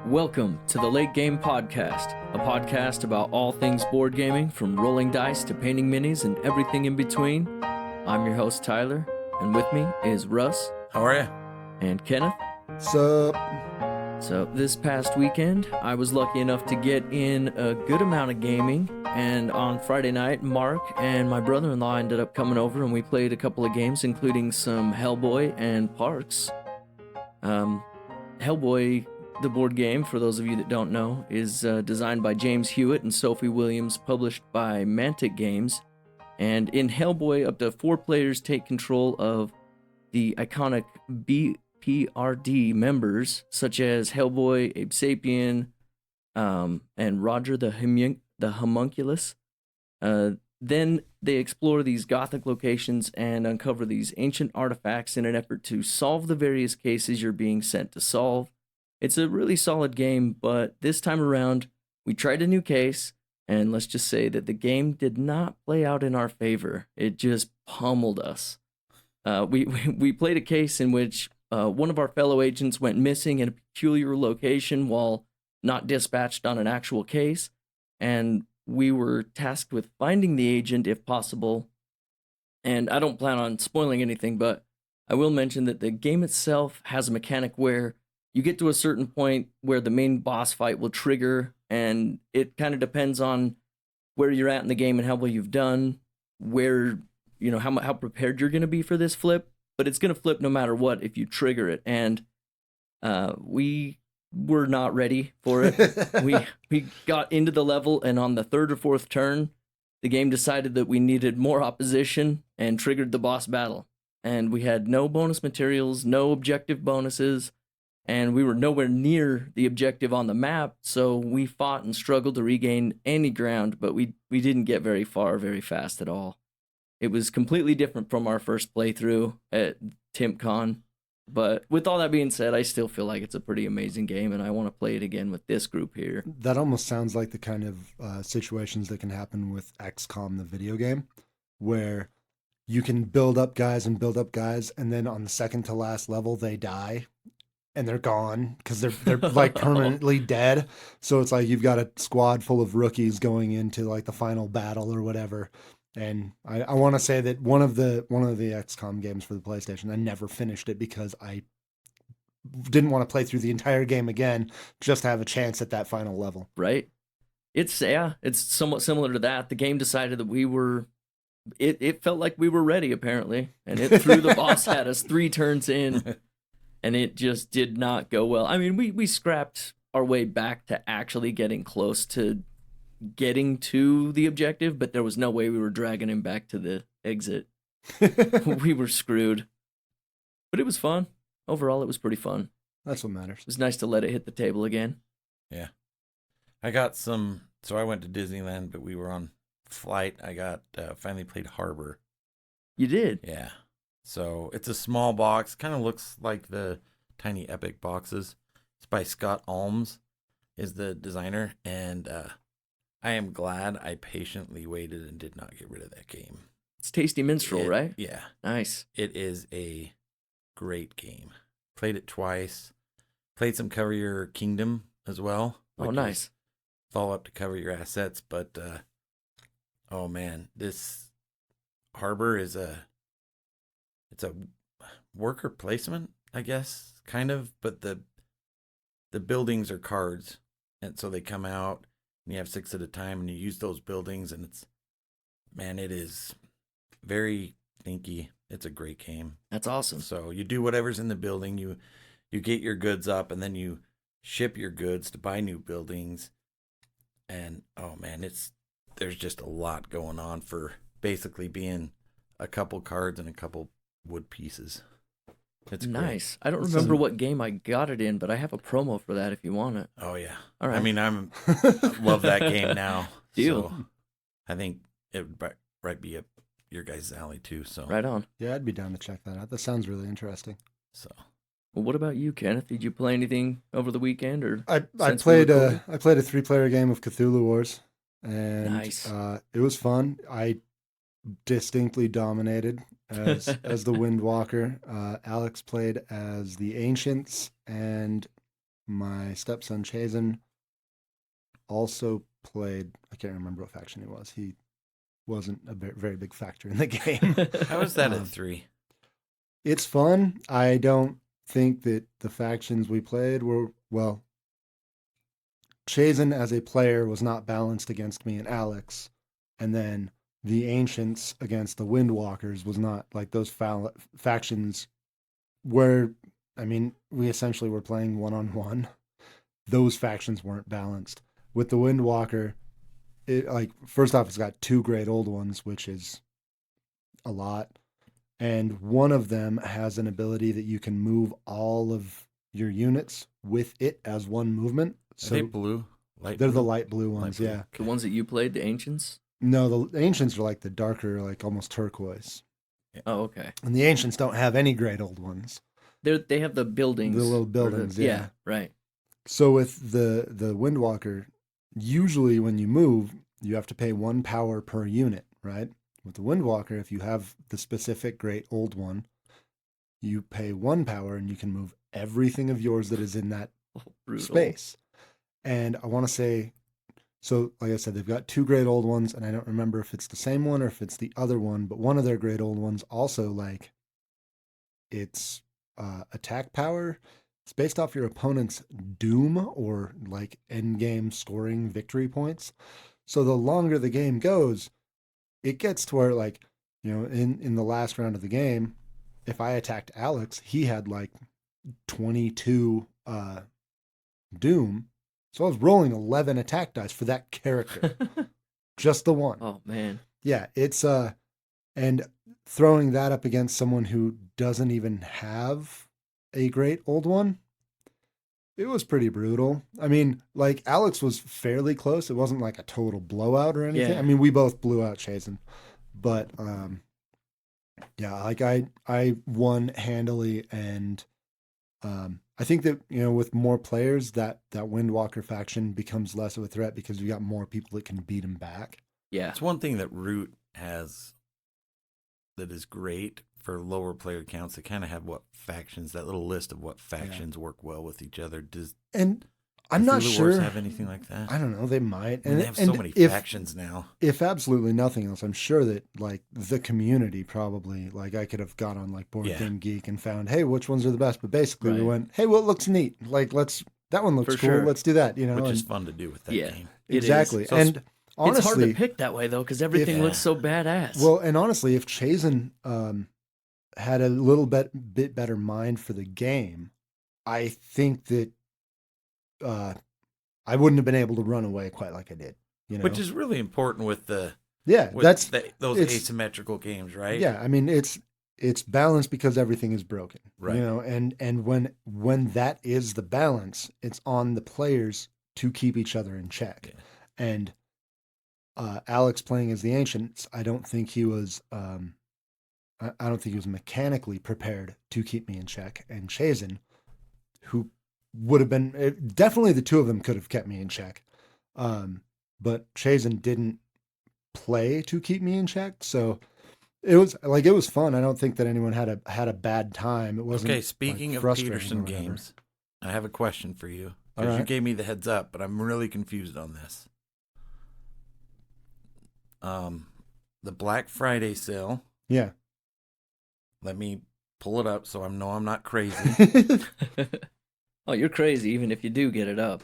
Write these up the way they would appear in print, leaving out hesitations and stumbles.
Welcome to the Late Game Podcast, a podcast about all things board gaming, from rolling dice to painting minis and everything in between. I'm your host, Tyler, and with me is Russ. How are you? And Kenneth. Sup? So this past weekend, I was lucky enough to get in a good amount of gaming, and on Friday night, Mark and my brother-in-law ended up coming over and we played a couple of games, including some Hellboy and Parks. Hellboy, the board game, for those of you that don't know, is designed by James Hewitt and Sophie Williams, published by Mantic Games. And in Hellboy, up to 4 players take control of the iconic BPRD members, such as Hellboy, Abe Sapien, and Roger the Homunculus. Then they explore these gothic locations and uncover these ancient artifacts in an effort to solve the various cases you're being sent to solve. It's a really solid game, but this time around, we tried a new case, and let's just say that the game did not play out in our favor. It just pummeled us. We played a case in which one of our fellow agents went missing in a peculiar location while not dispatched on an actual case, and we were tasked with finding the agent if possible. And I don't plan on spoiling anything, but I will mention that the game itself has a mechanic where you get to a certain point where the main boss fight will trigger, and it kind of depends on where you're at in the game and how well you've done, where, you know, how prepared you're going to be for this flip, but it's going to flip no matter what if you trigger it. And we were not ready for it. we got into the level, and on the 3rd or 4th turn, the game decided that we needed more opposition and triggered the boss battle. And we had no bonus materials, no objective bonuses, and we were nowhere near the objective on the map, so we fought and struggled to regain any ground, but we didn't get very far very fast at all. It was completely different from our first playthrough at TimpCon, but with all that being said, I still feel like it's a pretty amazing game, and I want to play it again with this group here. That almost sounds like the kind of situations that can happen with XCOM, the video game, where you can build up guys, and then on the second to last level, they die. And they're gone because they're like permanently dead. So it's like you've got a squad full of rookies going into like the final battle or whatever. And I want to say that one of the XCOM games for the PlayStation, I never finished it because I didn't want to play through the entire game again just to have a chance at that final level. Right. It's somewhat similar to that. The game decided that it felt like we were ready, apparently, and it threw the boss at us 3 turns in. And it just did not go well. I mean, we scrapped our way back to actually getting close to getting to the objective, but there was no way we were dragging him back to the exit. We were screwed. But it was fun. Overall, it was pretty fun. That's what matters. It was nice to let it hit the table again. Yeah. I got so I went to Disneyland, but we were on flight. I finally played Harbor. You did? Yeah. So it's a small box, kind of looks like the Tiny Epic boxes. It's by Scott Alms, is the designer, and I am glad I patiently waited and did not get rid of that game. It's Tasty Minstrel, right? Yeah. Nice. It is a great game. Played it twice. Played some Cover Your Kingdom as well. Oh, nice. Follow up to Cover Your Assets, but oh man, this Harbor is it's a worker placement, I guess, kind of, but the buildings are cards, and so they come out, and you have 6 at a time, and you use those buildings, and it is very thinky. It's a great game. That's awesome. So you do whatever's in the building, you get your goods up, and then you ship your goods to buy new buildings, and oh man, there's just a lot going on for basically being a couple cards and a couple wood pieces. It's nice. Great. I don't remember what game I got it in, but I have a promo for that if you want it. Oh yeah. All right. I mean, I love that game now. Deal. So I think it would right be up your guys' alley too. So right on. Yeah, I'd be down to check that out. That sounds really interesting. So. Well, what about you, Kenneth? Did you play anything over the weekend, or I played a 3-player game of Cthulhu Wars, and nice. It was fun. I distinctly dominated as the Windwalker. Alex played as the Ancients, and my stepson Chazen also played. I can't remember what faction he was. He wasn't a very big factor in the game. How is that at 3? It's fun. I don't think that the factions we played were, well, Chazen as a player was not balanced against me and Alex. And then the Ancients against the Windwalkers was not like those factions where, I mean, we essentially were playing 1-on-1. Those factions weren't balanced. With the Windwalker, first off, it's got 2 great old ones, which is a lot. And one of them has an ability that you can move all of your units with it as one movement. So are they blue? They're the light blue ones, blue. yeah. The ones that you played, the Ancients? No, the Ancients are like the darker, like almost turquoise. Oh, okay. And the Ancients don't have any great old ones. They have the buildings. The little buildings, yeah. Right. So with the Windwalker, usually when you move, you have to pay 1 power per unit, right? With the Windwalker, if you have the specific great old one, you pay 1 power and you can move everything of yours that is in that space. And I want to say, so like I said, they've got 2 great old ones, and I don't remember if it's the same one or if it's the other one, but one of their great old ones also, like, it's attack power. It's based off your opponent's doom or like end game scoring victory points. So the longer the game goes, it gets to where, like, you know, in the last round of the game, if I attacked Alex, he had like 22 doom. So I was rolling 11 attack dice for that character. Just the one. Oh man. Yeah, it's and throwing that up against someone who doesn't even have a great old one, it was pretty brutal. I mean, like, Alex was fairly close. It wasn't like a total blowout or anything. Yeah. I mean, we both blew out Chazen. But yeah, like I won handily, and I think that, you know, with more players, that Windwalker faction becomes less of a threat because you got more people that can beat him back. Yeah. It's one thing that Root has that is great for lower player counts. They kind of have what factions, that little list of what factions work well with each other. And I'm not Cthulhu sure. Wars have anything like that? I don't know. They might. And they have so many factions now. If absolutely nothing else, I'm sure that, like, the community probably, like, I could have got on like Board Game Geek and found, hey, which ones are the best? But basically we went, hey, what looks neat? Like, that one looks For cool. sure. Let's do that. You know, Which is fun to do with that game. Exactly. So and honestly, it's hard to pick that way though, because everything looks so badass. Well, and honestly, if Chazen had a little bit better mind for the game, I think that I wouldn't have been able to run away quite like I did. You know? Which is really important with the those asymmetrical games, right? Yeah, I mean, it's balanced because everything is broken, right? You know, and when that is the balance, it's on the players to keep each other in check. Yeah. And Alex playing as the Ancients, I don't think he was mechanically prepared to keep me in check. And Chazen, who would have been, definitely the two of them could have kept me in check, but Chazen didn't play to keep me in check, so it was fun. I don't think that anyone had a bad time. It wasn't okay. Speaking of Peterson games, I have a question for you, because you gave me the heads up, but I'm really confused on this. The Black Friday sale. Yeah. Let me pull it up so I know I'm not crazy. Oh, you're crazy even if you do get it up.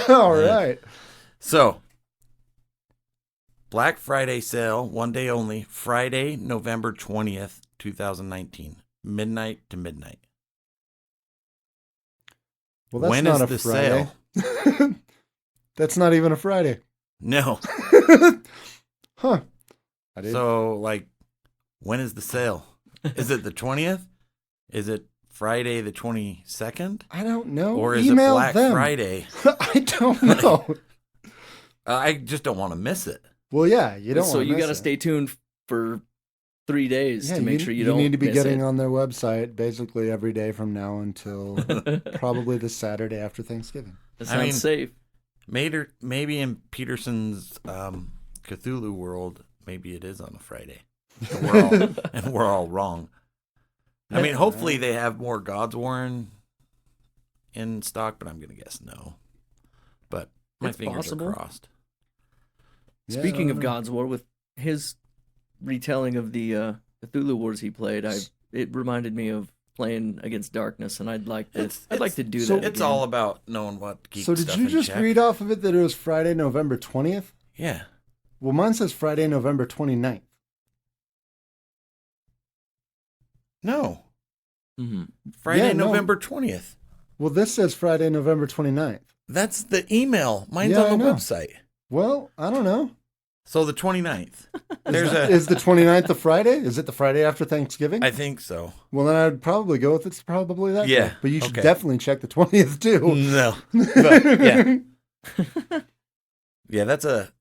All right. So, Black Friday sale, one day only, Friday, November 20th, 2019, midnight to midnight. Well, that's when not is a the Friday. sale? That's not even a Friday. No. Huh. So, like, when is the sale? Is it the 20th? Is it Friday the 22nd? I don't know. Or is Email it Black them. Friday? I don't know. I just don't want to miss it. Well, yeah, you don't. So you got to stay tuned for 3 days to make sure you don't. You need to be miss getting it. on their website basically every day from now until probably the Saturday after Thanksgiving. That sounds safe. Maybe in Peterson's Cthulhu world, maybe it is on a Friday. And we're all wrong. I mean, hopefully they have more God's War in stock, but I'm going to guess no. But my It's fingers possible. are crossed. Yeah, I Speaking don't of know. God's War, with his retelling of the Cthulhu Wars he played, it reminded me of playing against darkness, and I'd like to do so that. It's again. all about knowing what to keep So did stuff you in just check. read off of it that it was Friday, November 20th? Yeah. Well, mine says Friday, November 29th. No. Mhm. Friday, Yeah, no. November 20th. Well, this says Friday, November 29th. That's the email. Mine's Yeah, I on the know. website. Well, I don't know. So the 29th. There's Is the 29th the Friday? Is it the Friday after Thanksgiving? I think so. Well, then I'd probably go with it's probably that. Yeah, day. But you should okay. definitely check the 20th too. No. But, yeah. Yeah, that's a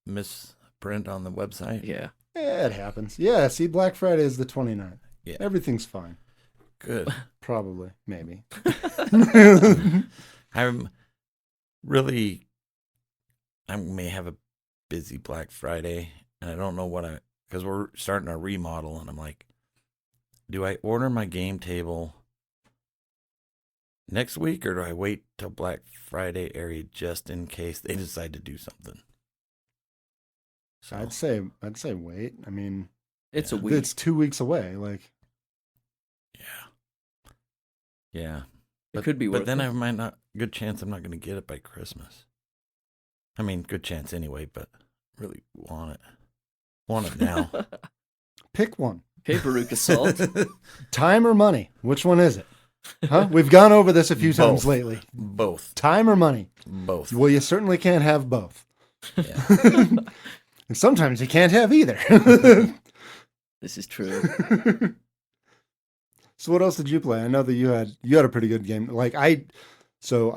misprint on the website. Yeah. Yeah, it happens. Yeah, see, Black Friday is the 29th. Yeah. Everything's fine. Good. Probably. Maybe. I may have a busy Black Friday, and I don't know because we're starting our remodel, and I'm like, do I order my game table next week, or do I wait till Black Friday area just in case they decide to do something? So I'd say wait. I mean, It's a Yeah. week. it's 2 weeks away. Like, yeah. It could be but worth then it. I might not. Good chance I'm not going to get it by Christmas. I mean, good chance anyway, but really want it now. pick one. Paperuka salt. Time or money? Which one is it? Huh? We've gone over this a few times Both. lately. Both. Time or money? Both. Well, you certainly can't have both. Yeah. And sometimes you can't have either. This is true. So what else did you play? I know that you had a pretty good game. I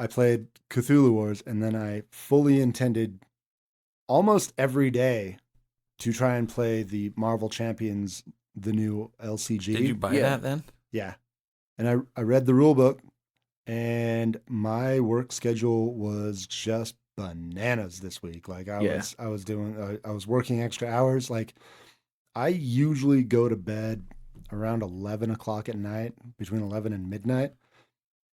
played Cthulhu Wars, and then I fully intended almost every day to try and play the Marvel Champions, the new LCG. Did you buy Yeah. that then? Yeah. And I read the rule book, and my work schedule was just bananas this week. Like I was working extra hours. Like I usually go to bed around 11 o'clock at night, between 11 and midnight.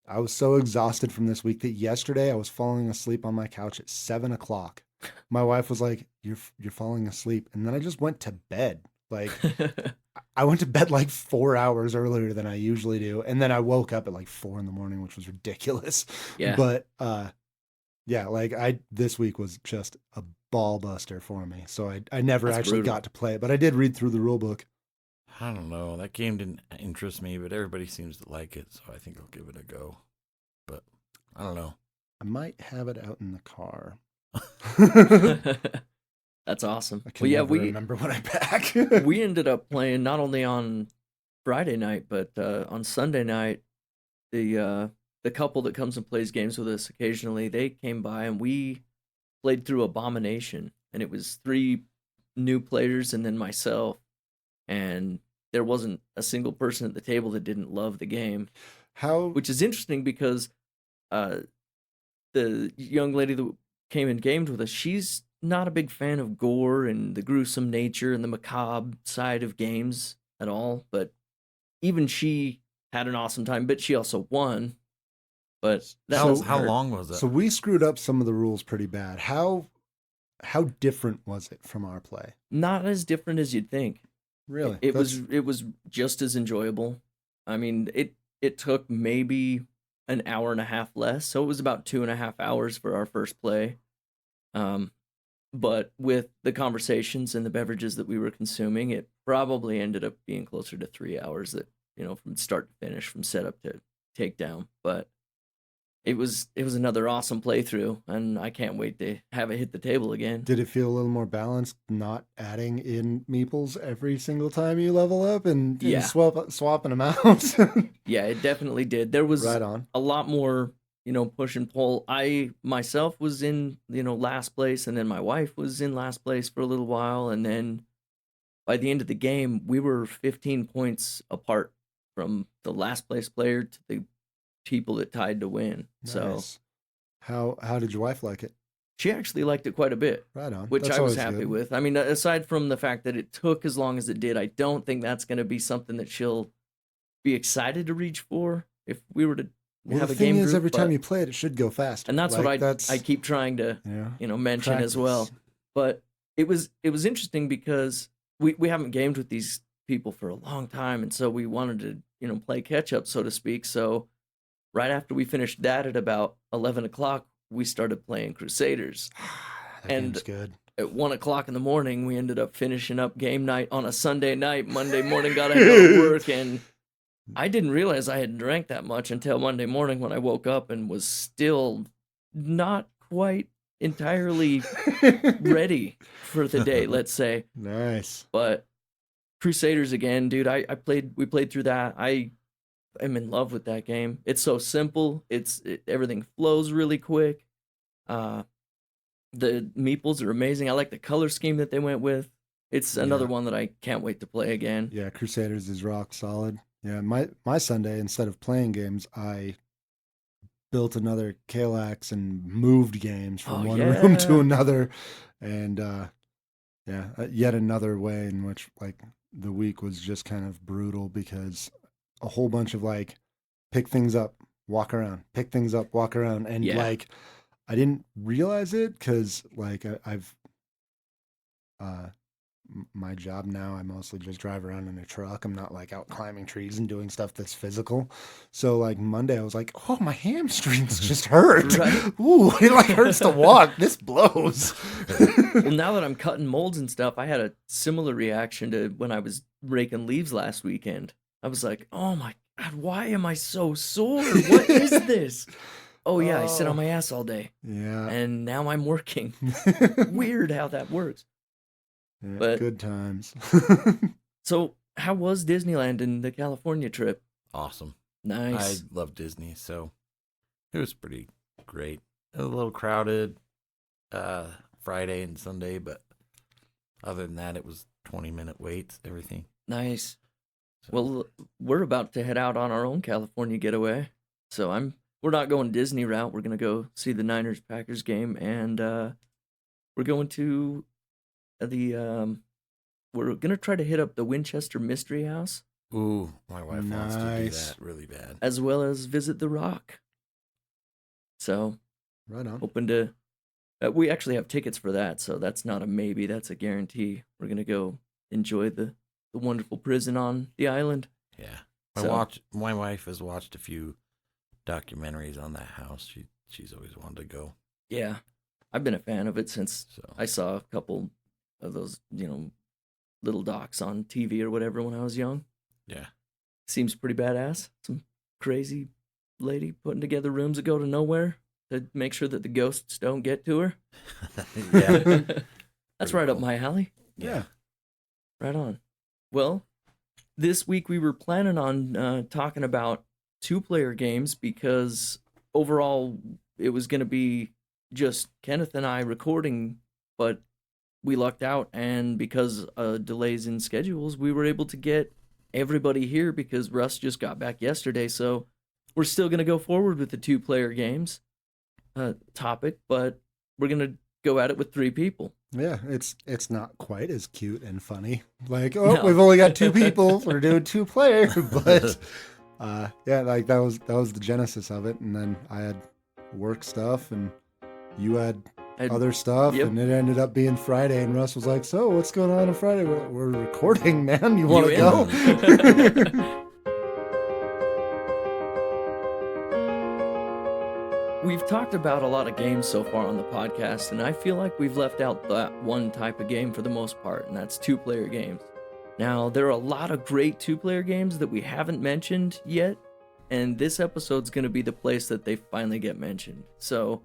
I was so exhausted from this week that yesterday I was falling asleep on my couch at 7 o'clock. My wife was like, you're falling asleep. And then I just went to bed. Like I went to bed like 4 hours earlier than I usually do. And then I woke up at like 4 a.m, which was ridiculous. Yeah. But yeah, like this week was just a ball buster for me. So I never That's actually brutal. got to play it, but I did read through the rule book. I don't know. That game didn't interest me, but everybody seems to like it, so I think I'll give it a go. But I don't know. I might have it out in the car. That's awesome. I can Well, yeah, never remember what I pack. we ended up playing not only on Friday night, but on Sunday night. The couple that comes and plays games with us occasionally, they came by and we played through Abomination, and it was 3 new players and then myself, and there wasn't a single person at the table that didn't love the game, How which is interesting because the young lady that came and gamed with us, she's not a big fan of gore and the gruesome nature and the macabre side of games at all, but even she had an awesome time, but she also won. But that How doesn't hurt. long was it? so we screwed up some of the rules pretty bad. How different was it from our play? Not as different as you'd think. Really? It was just as enjoyable. I mean, it took maybe an hour and a half less, so it was about 2.5 hours for our first play. But with the conversations and the beverages that we were consuming, it probably ended up being closer to 3 hours, that, from start to finish, from setup to takedown. But it was another awesome playthrough, and I can't wait to have it hit the table again. Did it feel a little more balanced, not adding in meeples every single time you level up and Yeah. swapping them out? Yeah, it definitely did. There was Right on. a lot more, push and pull. I myself was in, last place, and then my wife was in last place for a little while, and then by the end of the game, we were 15 points apart from the last place player to the people that tied to win. So Nice. How did your wife like it? she actually liked it quite a bit, Right on. which That's I was always happy good. with. I mean, aside from the fact that it took as long as it did, I don't think that's going to be something that she'll be excited to reach for if we were to Well, have the a thing game is, group, every time but- you play it, it should go faster. and that's Like, what I keep trying to mention as well. practice. But it was interesting because we haven't gamed with these people for a long time, and so we wanted to play catch up, so to speak. So right after we finished that at about 11 o'clock, we started playing Crusaders. That And- game's good. At 1 o'clock in the morning, we ended up finishing up game night on a Sunday night. Monday morning, got to go to work, and I didn't realize I had drank that much until Monday morning when I woke up and was still not quite entirely ready for the day, let's say. Nice. But Crusaders again, dude. We played through that. I am in love with that game. It's so simple. Everything flows really quick. The meeples are amazing. I like the color scheme that they went with. It's another one that I can't wait to play again. Yeah, Crusaders is rock solid. Yeah, my Sunday, instead of playing games, I built another Kallax and moved games from one room to another, and yet another way in which like the week was just kind of brutal because a whole bunch of like pick things up, walk around, pick things up, walk around, and like I didn't realize it because like I've my job now, I mostly just drive around in a truck. I'm not like out climbing trees and doing stuff that's physical. So like Monday, I was like, oh, my hamstrings just hurt. Right. Ooh, it like hurts to walk. This blows. Well, now that I'm cutting molds and stuff, I had a similar reaction to when I was raking leaves last weekend. I was like, oh my God, why am I so sore? What is this? Oh yeah, I sit on my ass all day. Yeah. And now I'm working. Weird how that works. Yeah, But- good times. So how was Disneyland in the California trip? Awesome. Nice. I love Disney, so it was pretty great. A little crowded Friday and Sunday, but other than that, it was 20-minute waits, everything. Nice. So, Well, we're about to head out on our own California getaway. So we're not going Disney route. We're going to go see the Niners-Packers game, and we're going to we're going to try to hit up the Winchester Mystery House, ooh, my wife wants to do Nice. that really bad. as well as visit the Rock. So Right on. hoping to we actually have tickets for that, so that's not a maybe, that's a guarantee. We're going to go enjoy the wonderful prison on the island. Yeah. So- My wife has watched a few documentaries on that house. She's always wanted to go. Yeah. I've been a fan of it since So I saw a couple of those, little docs on TV or whatever when I was young. yeah. Seems pretty badass. Some crazy lady putting together rooms that go to nowhere to make sure that the ghosts don't get to her. Yeah. That's Pretty right up cool. my alley. Yeah. Right on. Well, this week we were planning on talking about 2-player games because overall it was going to be just Kenneth and I recording, but we lucked out, and because of delays in schedules, we were able to get everybody here because Russ just got back yesterday, so we're still going to go forward with the 2-player games topic, but we're going to go at it with 3 people. Yeah, it's not quite as cute and funny. Like, No. we've only got 2 people. We're doing 2-player, but yeah, like that was the genesis of it. And then I had work stuff, and you had other stuff, Yep. and it ended up being Friday. And Russ was like, "So, what's going on Friday? We're recording, man. You want to You go?" in? We've talked about a lot of games so far on the podcast, and I feel like we've left out that one type of game for the most part, and that's 2-player games. Now, there are a lot of great 2-player games that we haven't mentioned yet, and this episode's going to be the place that they finally get mentioned. So,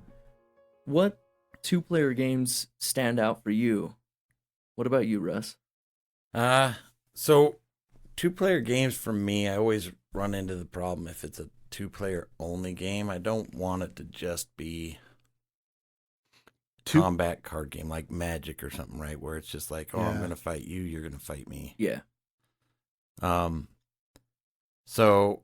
what 2-player games stand out for you? What about you, Russ? So 2-player games for me, I always run into the problem if it's a 2-player only game. I don't want it to just be Two- combat card game like Magic or something, right? Where it's just like, oh, I'm Yeah. gonna fight you, you're gonna fight me. Yeah. So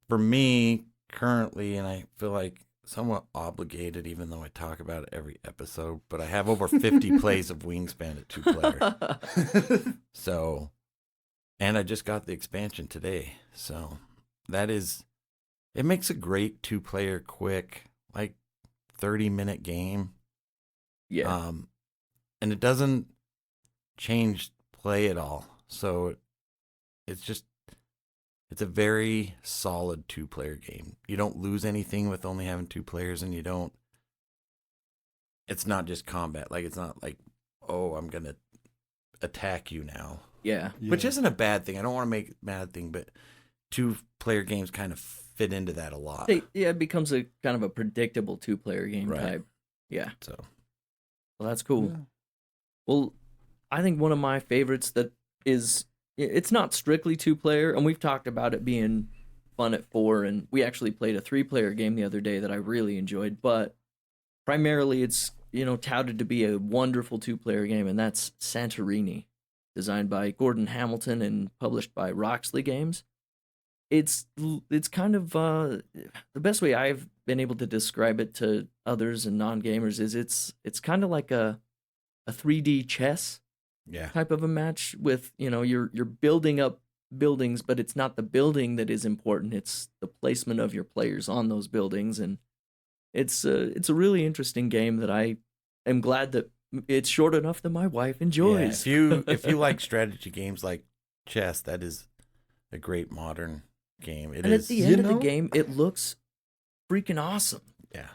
for me currently, and I feel like somewhat obligated, even though I talk about it every episode, but I have over 50 plays of Wingspan at 2-player. So, And I just got the expansion today. So it makes a great 2-player quick, like 30-minute game. Yeah. And it doesn't change play at all. So it's a very solid 2-player game. You don't lose anything with only having 2 players, and it's not just combat. Like, it's not like, oh, I'm going to attack you now. Yeah. Which isn't a bad thing. I don't want to make it a bad thing, but 2-player games kind of fit into that a lot. It becomes a kind of a predictable 2-player game type. Yeah. So, well, that's cool. Yeah. Well, I think one of my favorites it's not strictly 2-player, and we've talked about it being fun at 4, and we actually played a 3-player game the other day that I really enjoyed, but primarily it's, touted to be a wonderful 2-player game, and that's Santorini, designed by Gordon Hamilton and published by Roxley Games. It's kind of the best way I've been able to describe it to others and non-gamers is it's kind of like a 3D chess type of a match with, you're building up buildings, but it's not the building that is important, it's the placement of your players on those buildings, and it's a really interesting game that I am glad that it's short enough that my wife enjoys. Yeah, if you like strategy games like chess, that is a great modern game. At the end of the game, it looks freaking awesome. Yeah.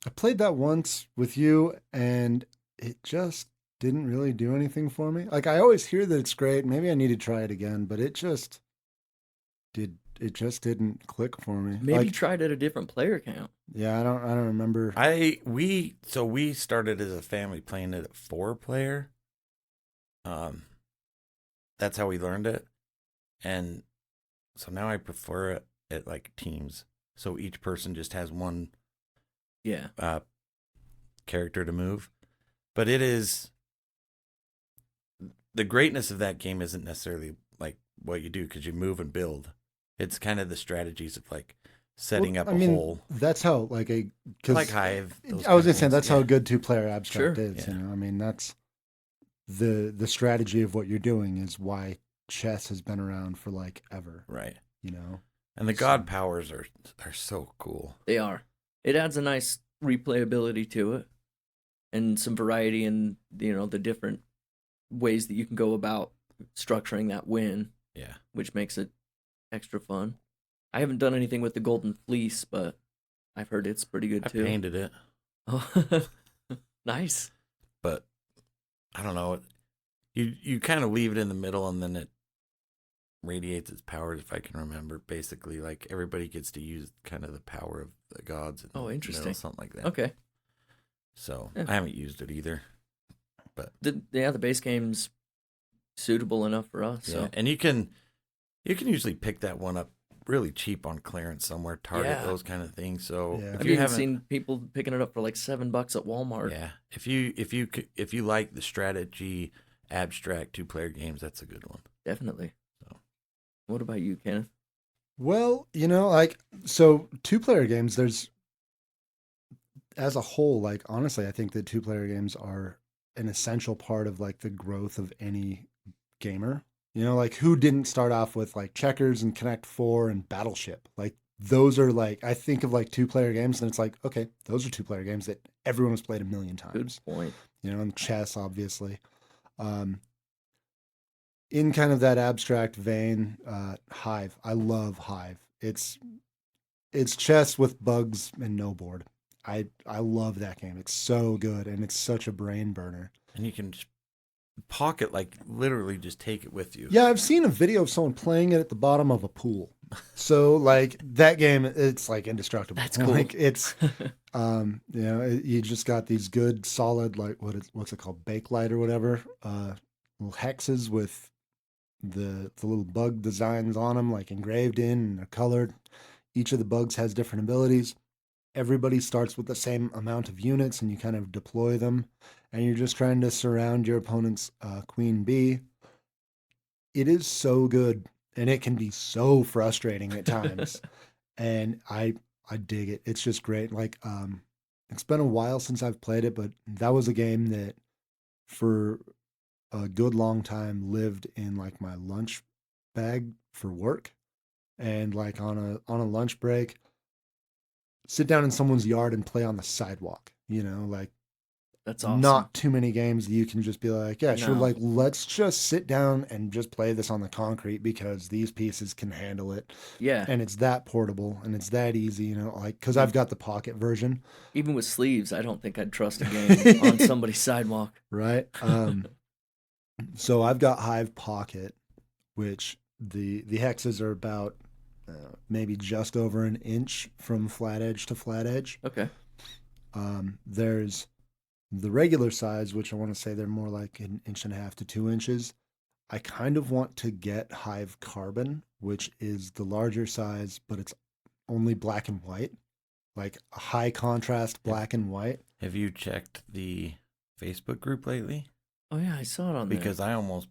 I played that once with you, and it just didn't really do anything for me. Like, I always hear that it's great. Maybe I need to try it again, but it just didn't click for me. Maybe try it at a different player count. Yeah, I don't remember. We started as a family playing it at 4-player. That's how we learned it. And so now I prefer it at like teams. So each person just has one character to move. But the greatness of that game isn't necessarily like what you do, because you move and build. It's kind of the strategies of like setting up a hole. That's how like Hive. I was gonna say that's how a good 2-player abstract is. Yeah. I mean, that's the strategy of what you're doing is why chess has been around for like ever. Right. And the god powers are so cool. They are. It adds a nice replayability to it, and some variety in the different ways that you can go about structuring that win. Yeah. Which makes it extra fun. I haven't done anything with the Golden Fleece, but I've heard it's pretty good too. I painted it. Oh, nice. But I don't know. You kind of leave it in the middle, and then it radiates its powers, if I can remember. Basically, like, everybody gets to use kind of the power of the gods. Interesting. Something like that. Okay. So I haven't used it either. But the base game's suitable enough for us. Yeah. So. And you can usually pick that one up really cheap on clearance somewhere, Target, those kind of things. So I've even seen people picking it up for like $7 at Walmart. Yeah. If you like the strategy abstract 2-player games, that's a good one. Definitely. So, what about you, Kenneth? Well, so 2-player games, there's, as a whole, like, honestly, I think that 2-player games are an essential part of like the growth of any gamer. Like, who didn't start off with like Checkers and Connect 4 and Battleship? Like, those are like, I think of like 2-player games, and it's like, okay, those are 2-player games that everyone has played a million times. Good point. And chess, obviously. In kind of that abstract vein, Hive. I love Hive. It's chess with bugs and no board. I love that game. It's so good, and it's such a brain burner. And you can pocket, like, literally just take it with you. Yeah, I've seen a video of someone playing it at the bottom of a pool. So like that game, it's like indestructible. That's cool. Like, it's you just got these good solid, like, what's it called, Bakelite or whatever, little hexes with the little bug designs on them, like engraved in, and they're colored. Each of the bugs has different abilities. Everybody starts with the same amount of units, and you kind of deploy them, and you're just trying to surround your opponent's queen bee. It is so good, and it can be so frustrating at times. And I dig it. It's just great. Like, it's been a while since I've played it, but that was a game that for a good long time lived in like my lunch bag for work, and like on a lunch break, sit down in someone's yard and play on the sidewalk. Like That's awesome. not too many games that you can just be like, yeah, sure, No. like let's just sit down and just play this on the concrete because these pieces can handle it. Yeah. And it's that portable and it's that easy, like because I've got the pocket version. Even with sleeves, I don't think I'd trust a game on somebody's sidewalk. Right. So I've got Hive Pocket, which the hexes are about maybe just over an inch from flat edge to flat edge. Okay. There's the regular size, which I want to say they're more like 1.5 to 2 inches. I kind of want to get Hive Carbon, which is the larger size, but it's only black and white, like a high contrast black and white. Have you checked the Facebook group lately? Oh yeah, I saw it on there. Because I almost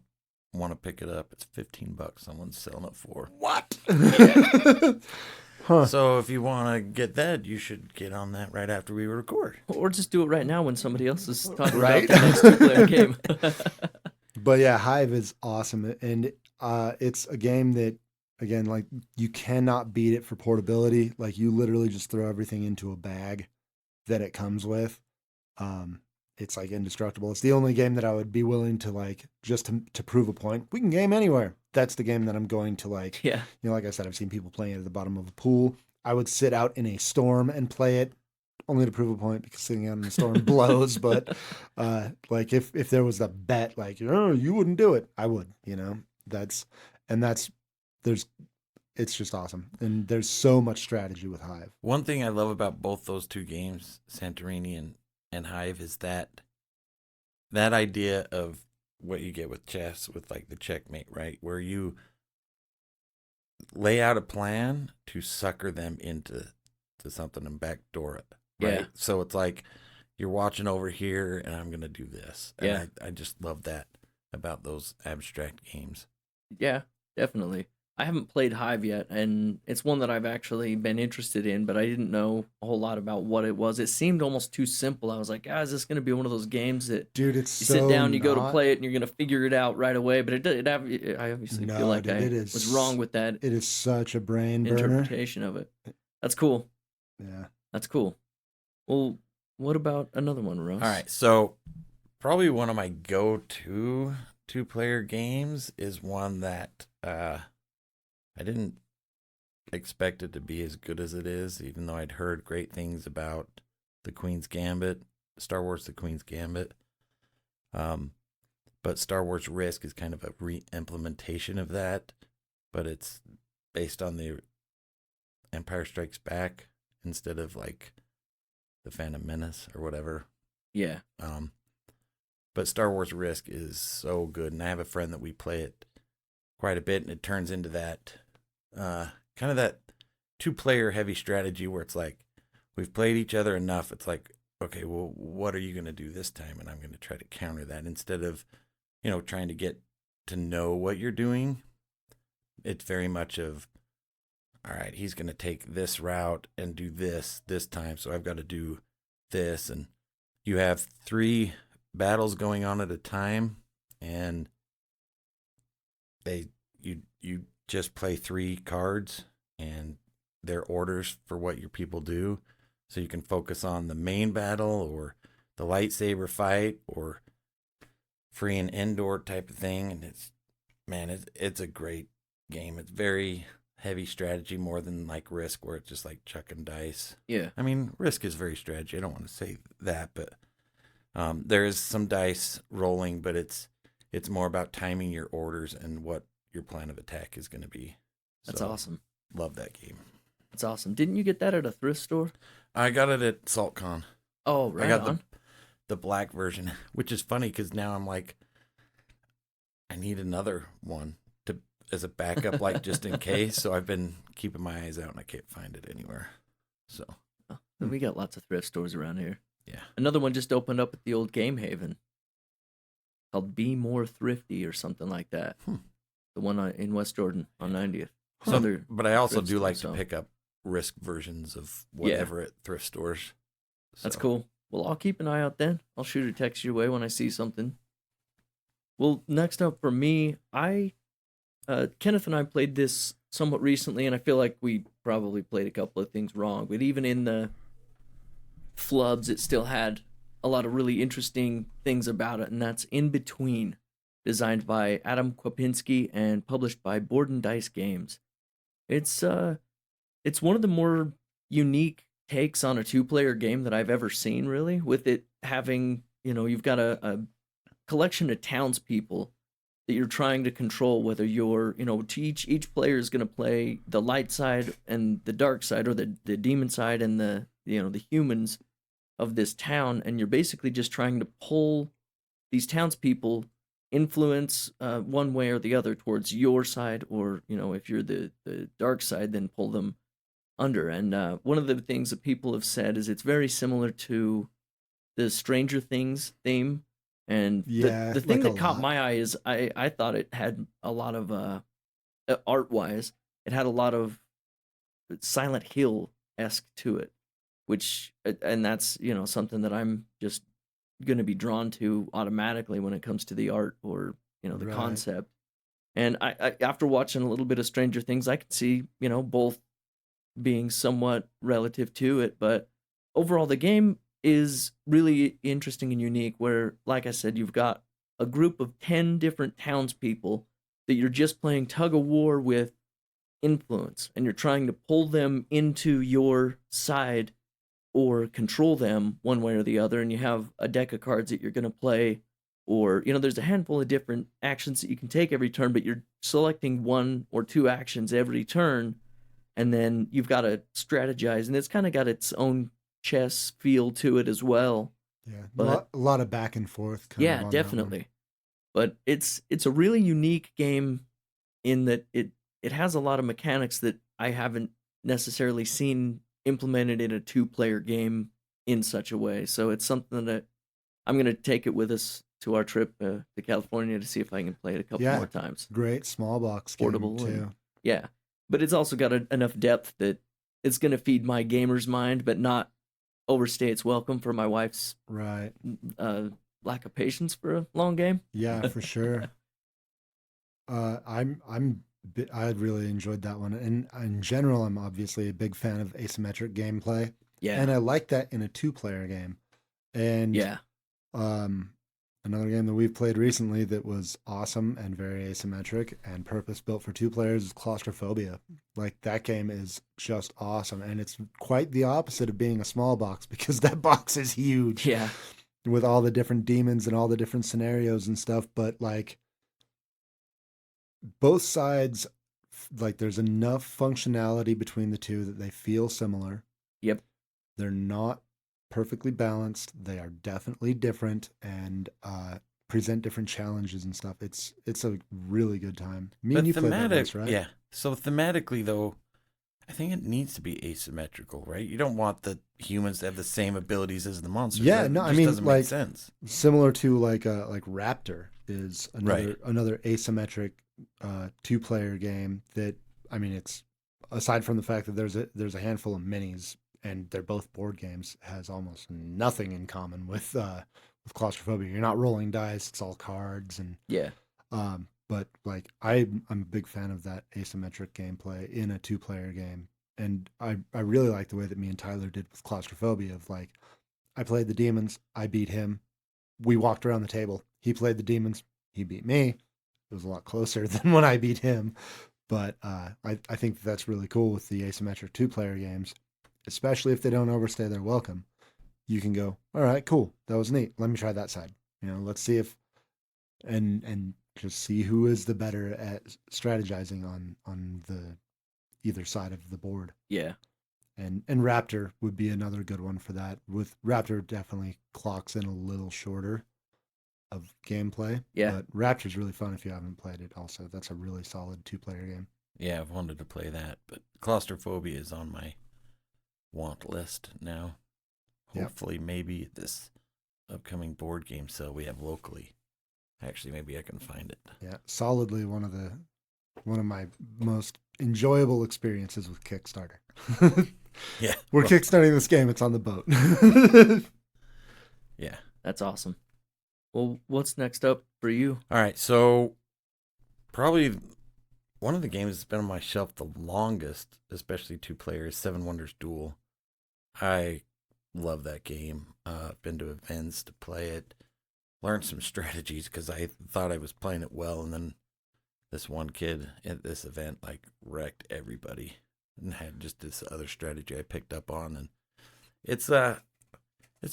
want to pick it up. It's $15 someone's selling it for. What? Huh. So if you want to get that, you should get on that right after we record. Or just do it right now when somebody else is talking Right? about the next two-player game. But yeah, Hive is awesome. And it's a game that, again, like you cannot beat it for portability. Like you literally just throw everything into a bag that it comes with. It's like indestructible. It's the only game that I would be willing to like just to prove a point. We can game anywhere. That's the game that I'm going to like. Yeah. Like I said, I've seen people playing it at the bottom of a pool. I would sit out in a storm and play it only to prove a point because sitting out in a storm blows. But like if there was a bet, like, oh, you wouldn't do it, I would, it's just awesome. And there's so much strategy with Hive. One thing I love about both those two games, Santorini and Hive, is that idea of what you get with chess with like the checkmate, right? Where you lay out a plan to sucker them into something and backdoor it. Right? Yeah. So it's like you're watching over here and I'm going to do this. And Yeah. I just love that about those abstract games. Yeah, definitely. I haven't played Hive yet, and it's one that I've actually been interested in, but I didn't know a whole lot about what it was. It seemed almost too simple. I was like, is this going to be one of those games that Dude, it's you so sit down, you go to not. play it, and you're going to figure it out right away? But I obviously No, feel like dude, I it is- was wrong with that It is such a brain burner. interpretation of it. That's cool. Yeah. That's cool. Well, what about another one, Russ? All right. So probably one of my go-to two-player games is one that I didn't expect it to be as good as it is, even though I'd heard great things about the Queen's Gambit, Star Wars The Queen's Gambit. But Star Wars Risk is kind of a re-implementation of that, but it's based on the Empire Strikes Back instead of like the Phantom Menace or whatever. Yeah. But Star Wars Risk is so good, and I have a friend that we play it quite a bit, and it turns into that kind of that two-player heavy strategy where it's like we've played each other enough. It's like, okay, well, what are you going to do this time? And I'm going to try to counter that instead of, trying to get to know what you're doing. It's very much of, all right, he's going to take this route and do this time, so I've got to do this. And you have 3 battles going on at a time, and you just play 3 cards, and they're orders for what your people do. So you can focus on the main battle or the lightsaber fight or free and indoor type of thing. And it's a great game. It's very heavy strategy, more than like Risk, where it's just like chucking dice. Yeah. I mean, Risk is very strategy. I don't want to say that, but there is some dice rolling, but it's more about timing your orders and what your plan of attack is going to be. That's So, awesome. Love that game. That's awesome. Didn't you get that at a thrift store? I got it at SaltCon. Oh, right I got on. the black version, which is funny because now I'm like, I need another one as a backup, like just in case. So I've been keeping my eyes out and I can't find it anywhere. So We got lots of thrift stores around here. yeah. Another one just opened up at the old Game Haven called Be More Thrifty or something like that. The one in West Jordan on 90th. So, but I also thrift do like store, to so. pick up Risk versions of whatever at thrift stores. That's So, cool. Well, I'll keep an eye out then. I'll shoot a text your way when I see something. Well, next up for me, I Kenneth and I played this somewhat recently, and I feel like we probably played a couple of things wrong. But even in the flubs, it still had a lot of really interesting things about it, and that's InBetween, designed by Adam Kwapinski and published by Board and Dice Games. It's one of the more unique takes on a two-player game that I've ever seen, really, with it having, you've got a collection of townspeople that you're trying to control, whether you're, to each player is going to play the light side and the dark side, or the demon side and the humans of this town, and you're basically just trying to pull these townspeople influence one way or the other towards your side, or if you're the dark side, then pull them under. And one of the things that people have said is it's very similar to the Stranger Things theme. And the thing that caught my eye is I thought it had a lot of art wise, it had a lot of Silent Hill-esque to it, and that's something that I'm just going to be drawn to automatically when it comes to the art, or the concept. And I after watching a little bit of Stranger Things, I could see both being somewhat relative to it, but overall the game is really interesting and unique, where, like I said, you've got a group of 10 different townspeople that you're just playing tug of war with influence, and you're trying to pull them into your side or control them one way or the other. And you have a deck of cards that you're going to play, or there's a handful of different actions that you can take every turn, but you're selecting one or two actions every turn, and then you've got to strategize, and it's kind of got its own chess feel to it as well. Yeah, but a lot of back and forth. Yeah, definitely. But it's a really unique game in that it has a lot of mechanics that I haven't necessarily seen implemented in a two-player game in such a way. So it's something that I'm going to take it with us to our trip to California to see if I can play it a couple more times. Great small box game, portable too. Yeah, but it's also got enough depth that it's going to feed my gamer's mind, but not overstay its welcome for my wife's lack of patience for a long game. Yeah, for sure. I really enjoyed that one, and in general, I'm obviously a big fan of asymmetric gameplay. Yeah, and I like that in a two-player game. And another game that we've played recently that was awesome and very asymmetric and purpose-built for two players is Claustrophobia. Like, that game is just awesome, and it's quite the opposite of being a small box, because that box is huge. Yeah. With all the different demons and all the different scenarios and stuff, but like both sides, like there's enough functionality between the two that they feel similar. Yep. They're not perfectly balanced. They are definitely different and present different challenges and stuff. It's a really good time. And you played that once, right? Yeah. So thematically, though, I think it needs to be asymmetrical, right? You don't want the humans to have the same abilities as the monsters. Yeah, that no, I just mean, doesn't like, make sense. Similar to like Raptor is another asymmetric two-player game that, I mean, it's, aside from the fact that there's a handful of minis and they're both board games, has almost nothing in common with Claustrophobia. You're not rolling dice; it's all cards and But like I'm a big fan of that asymmetric gameplay in a two-player game, and I really like the way that me and Tyler did with Claustrophobia. Of like, I played the demons, I beat him. We walked around the table. He played the demons, he beat me. It was a lot closer than when I beat him, but I think that's really cool with the asymmetric two-player games, especially if they don't overstay their welcome. You can go, all right, cool, that was neat. Let me try that side. Let's see if and just see who is the better at strategizing on the either side of the board. Yeah. And Raptor would be another good one for that. With Raptor definitely clocks in a little shorter of gameplay. Yeah. But Raptor's really fun if you haven't played it also. That's a really solid two-player game. Yeah, I've wanted to play that, but Claustrophobia is on my want list now. Hopefully maybe this upcoming board game sale we have locally. Actually, maybe I can find it. Yeah, solidly one of my most enjoyable experiences with Kickstarter. Yeah. We're kickstarting this game, it's on the boat. Yeah. That's awesome. Well, what's next up for you? All right, so probably one of the games that's been on my shelf the longest, especially 2 player, is Seven Wonders Duel. I love that game. Been to events to play it, learned some strategies because I thought I was playing it well, and then this one kid at this event like wrecked everybody and had just this other strategy I picked up on, and it's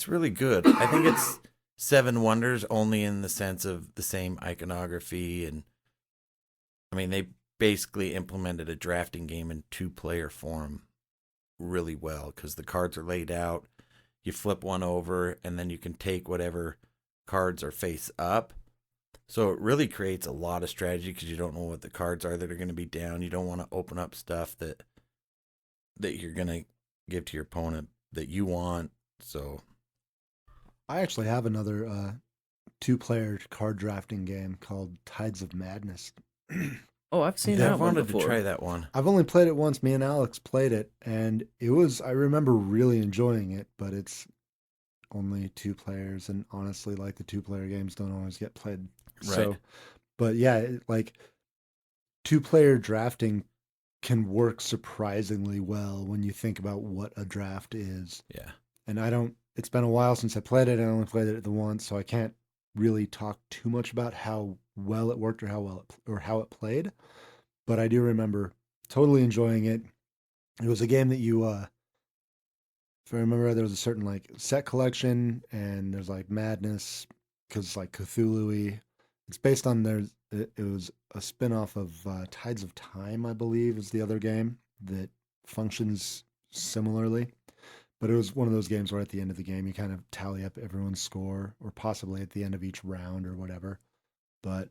really good. I think it's Seven Wonders only in the sense of the same iconography, and I mean they basically implemented a drafting game in 2 player form really well because the cards are laid out. You flip one over, and then you can take whatever cards are face up. So it really creates a lot of strategy because you don't know what the cards are that are going to be down. You don't want to open up stuff that you're going to give to your opponent that you want. So I actually have another 2-player card drafting game called Tides of Madness. Oh, I've seen yeah, that I've one wanted before. to try that one. I've only played it once. Me and Alex played it, and I remember really enjoying it, but it's only 2 players, and honestly, like, the 2-player games don't always get played. Right. So, but yeah, like 2-player drafting can work surprisingly well when you think about what a draft is. Yeah. And it's been a while since I played it. I only played it the once, so I can't really talk too much about how well it worked or how it played. But I do remember totally enjoying it. It was a game that you, if I remember, there was a certain like set collection, and there's like madness because it's like Cthulhu-y. It's based on it was a spin-off of Tides of Time, I believe, is the other game that functions similarly. But it was one of those games where at the end of the game you kind of tally up everyone's score, or possibly at the end of each round or whatever. But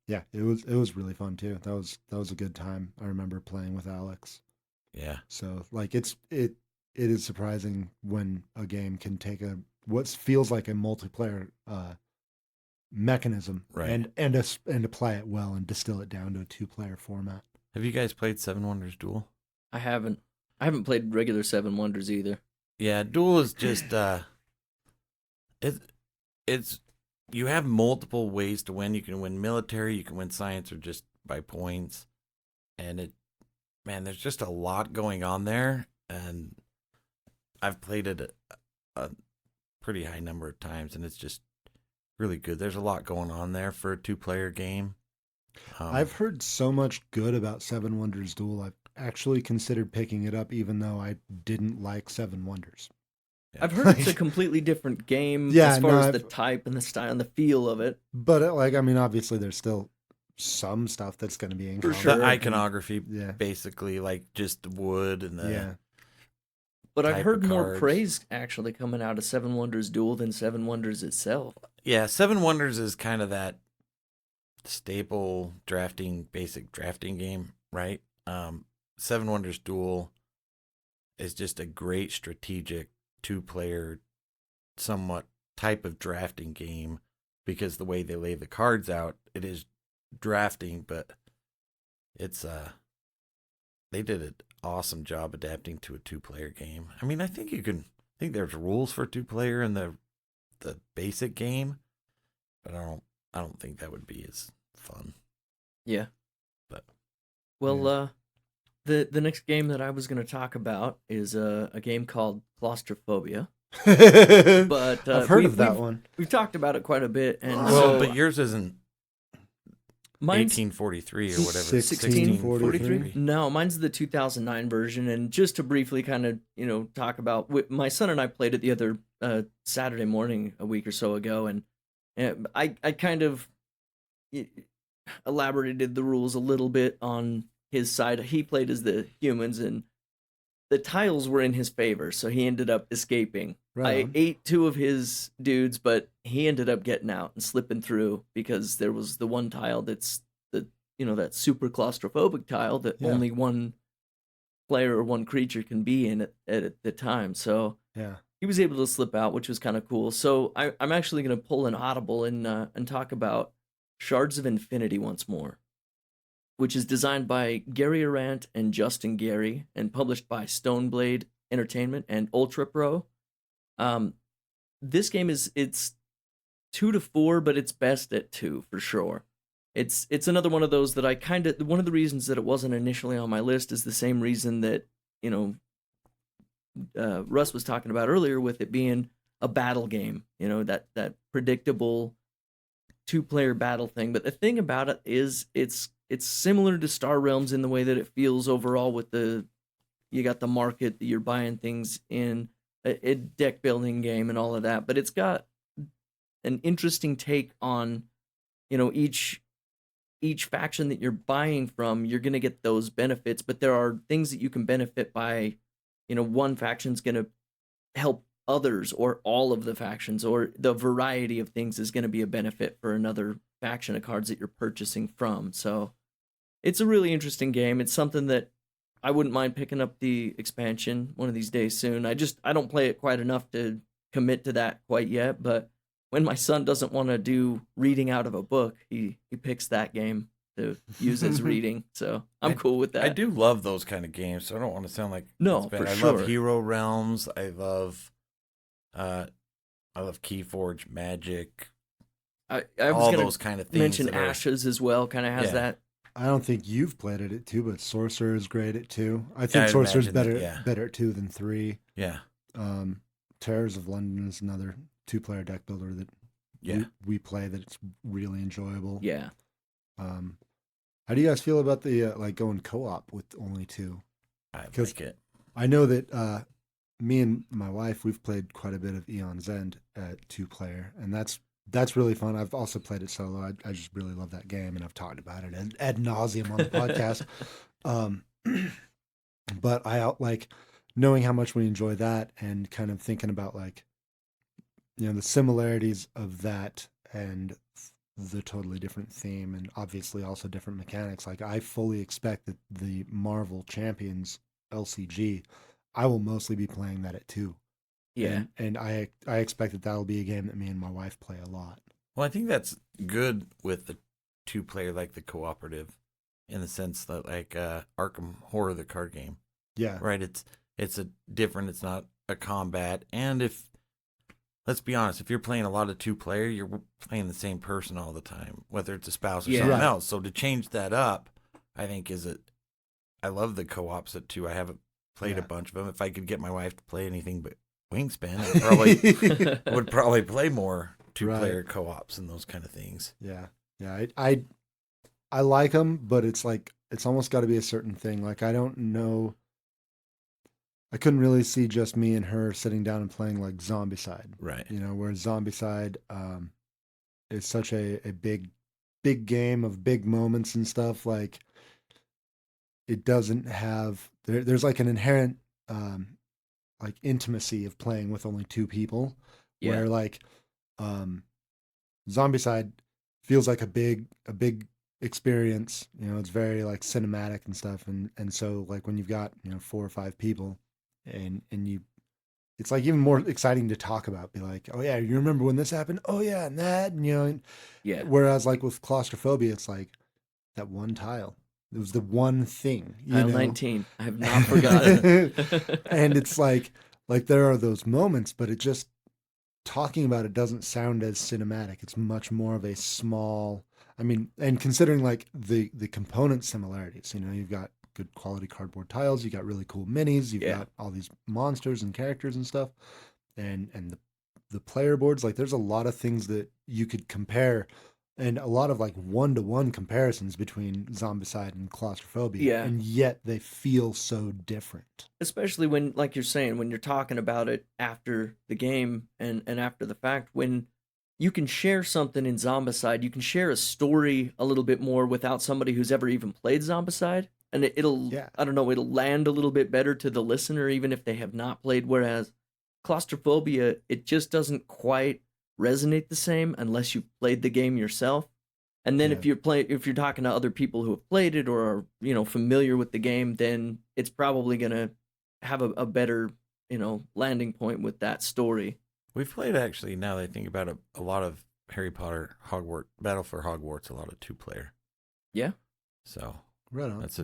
yeah, it was really fun too. That was a good time. I remember playing with Alex. Yeah. So like it is surprising when a game can take what feels like a multiplayer mechanism, Right. and apply it well and distill it down to a 2-player format. Have you guys played Seven Wonders Duel? I haven't played regular Seven Wonders either. Yeah, Duel is just it's you have multiple ways to win. You can win military, you can win science, or just by points. And there's just a lot going on there, and I've played it a pretty high number of times, and it's just really good. There's a lot going on there for a 2-player game. I've heard so much good about Seven Wonders Duel. I've actually considered picking it up, even though I didn't like Seven Wonders. Yeah. I've heard it's a completely different game as far as the type and the style and the feel of it. But obviously there's still some stuff that's going to be in For common. sure. The iconography, Yeah. basically, like just wood and the Yeah. But I've type heard of more cards. praise actually coming out of Seven Wonders Duel than Seven Wonders itself. Yeah, Seven Wonders is kind of that staple basic drafting game, right? Seven Wonders Duel is just a great strategic 2-player, somewhat type of drafting game because the way they lay the cards out, it is drafting, but it's they did an awesome job adapting to a 2-player game. I mean, I think there's rules for 2-player in the basic game, but I don't think that would be as fun. Yeah. But well, the next game that I was going to talk about is a game called Claustrophobia. But I've heard of that one. We've talked about it quite a bit, and but yours isn't mine's 1843 or whatever. 1643? No, mine's the 2009 version. And just to briefly kind of talk about, my son and I played it the other Saturday morning a week or so ago, and I kind of elaborated the rules a little bit on his side. He played as the humans, and the tiles were in his favor, so he ended up escaping. Right I on. ate 2 of his dudes, but he ended up getting out and slipping through because there was the one tile that's that super claustrophobic tile that only one player or one creature can be in at the time. So Yeah. he was able to slip out, which was kind of cool. So I'm actually going to pull an audible and talk about Shards of Infinity once more, which is designed by Gary Arant and Justin Gary and published by Stoneblade Entertainment and Ultra Pro. This game it's 2 to 4, but it's best at 2 for sure. it's another one of those that I kind of, one of the reasons that it wasn't initially on my list is the same reason that, you know, Russ was talking about earlier with it being a battle game, you know, that predictable two-player battle thing. But the thing about it is it's similar to Star Realms in the way that it feels overall with you got the market that you're buying things in, a deck building game and all of that, but it's got an interesting take on, you know, each faction that you're buying from, you're going to get those benefits, but there are things that you can benefit by, you know, one faction's going to help others, or all of the factions, or the variety of things is going to be a benefit for another faction of cards that you're purchasing from. So it's a really interesting game. It's something that I wouldn't mind picking up the expansion one of these days soon. I don't play it quite enough to commit to that quite yet, but when my son doesn't want to do reading out of a book, he picks that game to use as reading. So I'm cool with that. I do love those kind of games, so I don't want to sound like no, bad. for I sure. love Hero Realms. I love Keyforge, Magic. I all was those kind of things. Mention Ashes as well. Kind of has that. I don't think you've played at it too, but Sorcerer is great at 2. I think Sorcerer's better at 2 than 3. Yeah. Terrors of London is another 2-player deck builder that we play that's really enjoyable. Yeah. How do you guys feel about the like going co-op with only 2? I like it. I know that me and my wife, we've played quite a bit of Aeons End at 2-player, and that's really fun. I've also played it solo. I just really love that game, and I've talked about it ad nauseum on the podcast. But I like knowing how much we enjoy that, and kind of thinking about, like, you know, the similarities of that and the totally different theme, and obviously also different mechanics. Like, I fully expect that the Marvel Champions LCG, I will mostly be playing that at 2. Yeah. And I expect that that'll be a game that me and my wife play a lot. Well, I think that's good with the 2-player, like the cooperative, in the sense that, like, Arkham Horror, the card game. Yeah. Right. It's a different. It's not a combat. And let's be honest, if you're playing a lot of 2-player, you're playing the same person all the time, whether it's a spouse or something else. So to change that up, I think I love the co-ops at 2. I haven't played a bunch of them. If I could get my wife to play anything but Wingspan, I would probably play more 2-player co-ops and those kind of things. Yeah. Yeah. I like them, but it's like, it's almost got to be a certain thing. Like, I don't know. I couldn't really see just me and her sitting down and playing like Zombicide. Right. You know, where Zombicide is such a big game of big moments and stuff. Like, it doesn't have, there's like an inherent like intimacy of playing with only 2 people, where like Zombicide feels like a big experience. You know, it's very like cinematic and stuff, and so like when you've got, you know, 4 or 5 people, and you, it's like even more exciting to talk about. Be like, oh yeah, you remember when this happened? Oh yeah, and that, and, you know, Whereas like with Claustrophobia, it's like that one tile. It was the one thing. Tile 19. I have not forgotten. And it's like there are those moments, but it just, talking about it doesn't sound as cinematic. It's much more of a small, I mean, and considering like the component similarities, you know, you've got good quality cardboard tiles, you got really cool minis, you've got all these monsters and characters and stuff, and the player boards, like there's a lot of things that you could compare, and a lot of like 1-to-1 comparisons between Zombicide and Claustrophobia, and yet they feel so different. Especially when, like you're saying, when you're talking about it after the game and after the fact, when you can share something in Zombicide, you can share a story a little bit more without somebody who's ever even played Zombicide, and it'll I don't know, it'll land a little bit better to the listener even if they have not played, whereas Claustrophobia, it just doesn't quite resonate the same unless you've played the game yourself. And then if you're talking to other people who have played it or are, you know, familiar with the game, then it's probably going to have a better, you know, landing point with that story. We've played, actually, now that I think about it, a lot of Harry Potter, Battle for Hogwarts, a lot of 2-player. Yeah. So right on. That's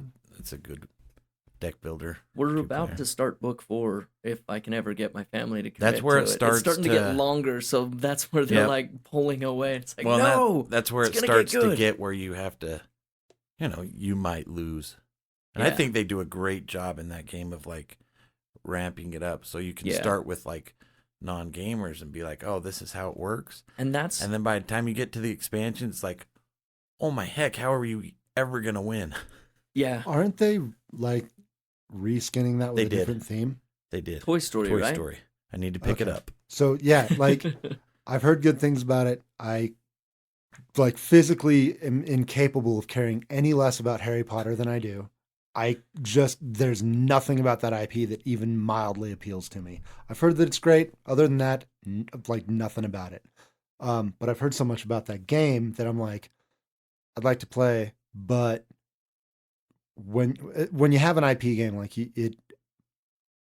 a good deck builder. We're 2 about player. to start book 4 if I can ever get my family to commit That's where to it starts It's starting to get longer, so that's where they're Yep. like pulling away. It's like, Well, no, that's where it it's gonna starts get to good. get where you have to, you might lose. And I Yeah. think they do a great job in that game of like ramping it up. So you can start with like non-gamers and be like, oh, this is how it works. And then by the time you get to the expansion, it's like, oh my heck, how are you ever going to win? Yeah. Aren't they like reskinning that with They a did. different theme? They did. Toy Story, Toy right? Story. I need to pick it Okay. up. So yeah, like I've heard good things about it. I like physically am incapable of caring any less about Harry Potter than I do. There's nothing about that IP that even mildly appeals to me. I've heard that it's great. Other than that, like nothing about it. But I've heard so much about that game that I'm like, I'd like to play. But when you have an IP game, like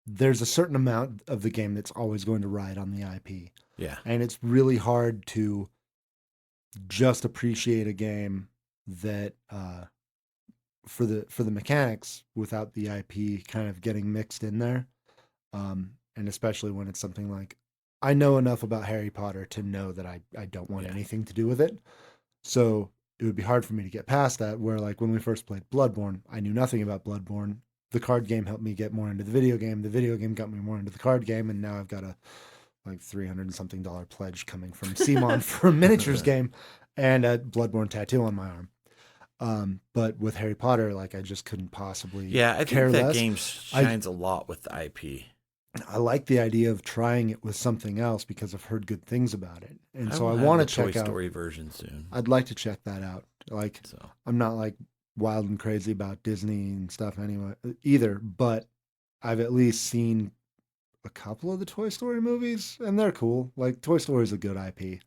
there's a certain amount of the game that's always going to ride on the IP. Yeah. And it's really hard to just appreciate a game that for the mechanics without the IP kind of getting mixed in there. And especially when it's something like, I know enough about Harry Potter to know that I don't want anything to do with it. So it would be hard for me to get past that, where like when we first played Bloodborne, I knew nothing about Bloodborne. The card game helped me get more into the video game. The video game got me more into the card game. And now I've got a like $300 and something pledge coming from Simon for a miniatures game and a Bloodborne tattoo on my arm. But with Harry Potter, like I just couldn't possibly I care think that less. game shines a lot with the IP. I like the idea of trying it with something else because I've heard good things about it. And so I will want to have the check Toy Story out. version soon. I'd like to check that out. Like So I'm not like wild and crazy about Disney and stuff anyway either, but I've at least seen a couple of the Toy Story movies and they're cool. Like Toy Story is a good IP.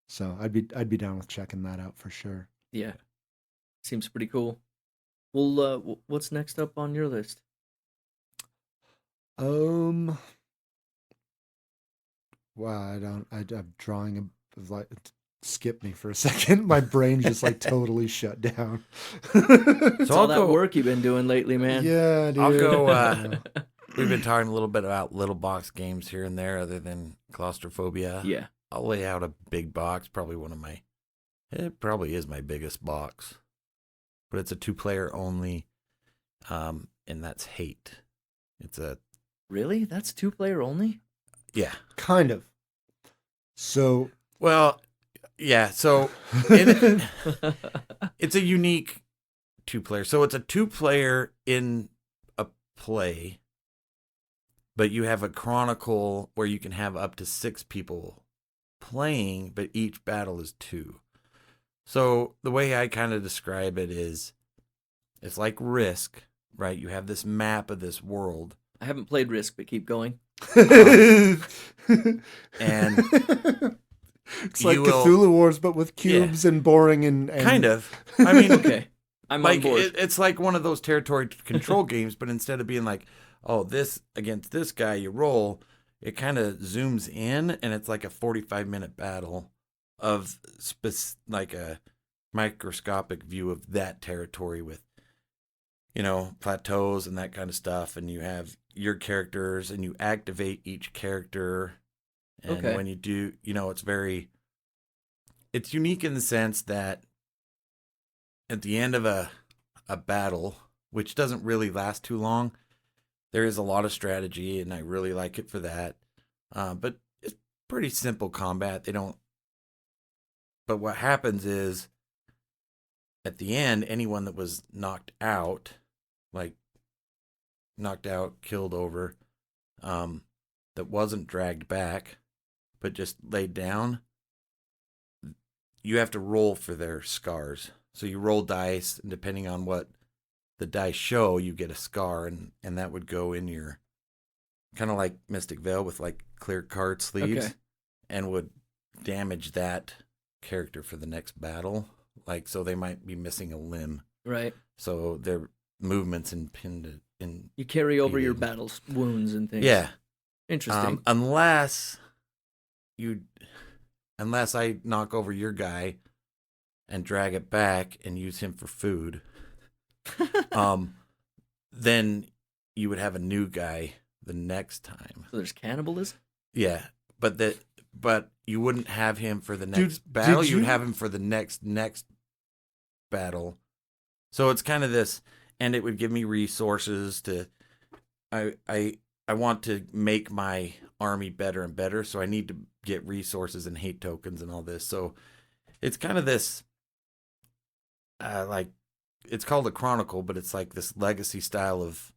So I'd be down with checking that out for sure. Yeah. Seems pretty cool. Well, what's next up on your list? Wow, I'm drawing a like skip me for a second. My brain just like totally shut down. It's all I'll that go- work you've been doing lately, man. Yeah, dude. I'll go, Yeah. we've been talking a little bit about little box games here and there other than Claustrophobia. Yeah. I'll lay out a big box, it probably is my biggest box. But it's a 2-player only, and that's Hate. It's a Really? That's 2-player only? yeah. Kind of. So Well, yeah. So it's a unique 2-player. So it's a 2-player in a play, but you have a chronicle where you can have up to 6 people playing, but each battle is 2. So the way I kind of describe it is, it's like Risk, right? You have this map of this world. I haven't played Risk, but keep going. And it's like you will- Cthulhu Wars, but with cubes and boring and kind of. I mean, Okay. I'm like on board. it's like one of those territory control games, but instead of being like, oh, this against this guy, you roll, it kind of zooms in, and it's like a 45-minute battle of like a microscopic view of that territory with, plateaus and that kind of stuff, and you have your characters, and you activate each character, and Okay. when you do, it's unique in the sense that at the end of a battle, which doesn't really last too long, there is a lot of strategy, and I really like it for that. But it's pretty simple combat. But what happens is, at the end, anyone that was knocked out, killed over, that wasn't dragged back, but just laid down, you have to roll for their scars. So you roll dice, and depending on what the dice show, you get a scar, and that would go in your, kind of like Mystic Veil with like clear card sleeves, Okay. and would damage that character for the next battle. Like, so they might be missing a limb. Right. So their movements impeded. You carry over your Impeded. battles, wounds, and things. Yeah. Interesting. Unless I knock over your guy and drag it back and use him for food, then you would have a new guy the next time. So there's cannibalism? Yeah, but you wouldn't have him for the next Dude, battle. did You would you- have him for the next battle. So it's kind of this, and it would give me resources to. I want to make my army better and better, so I need to get resources and hate tokens and all this. So it's kind of this, like, it's called a chronicle, but it's like this legacy style of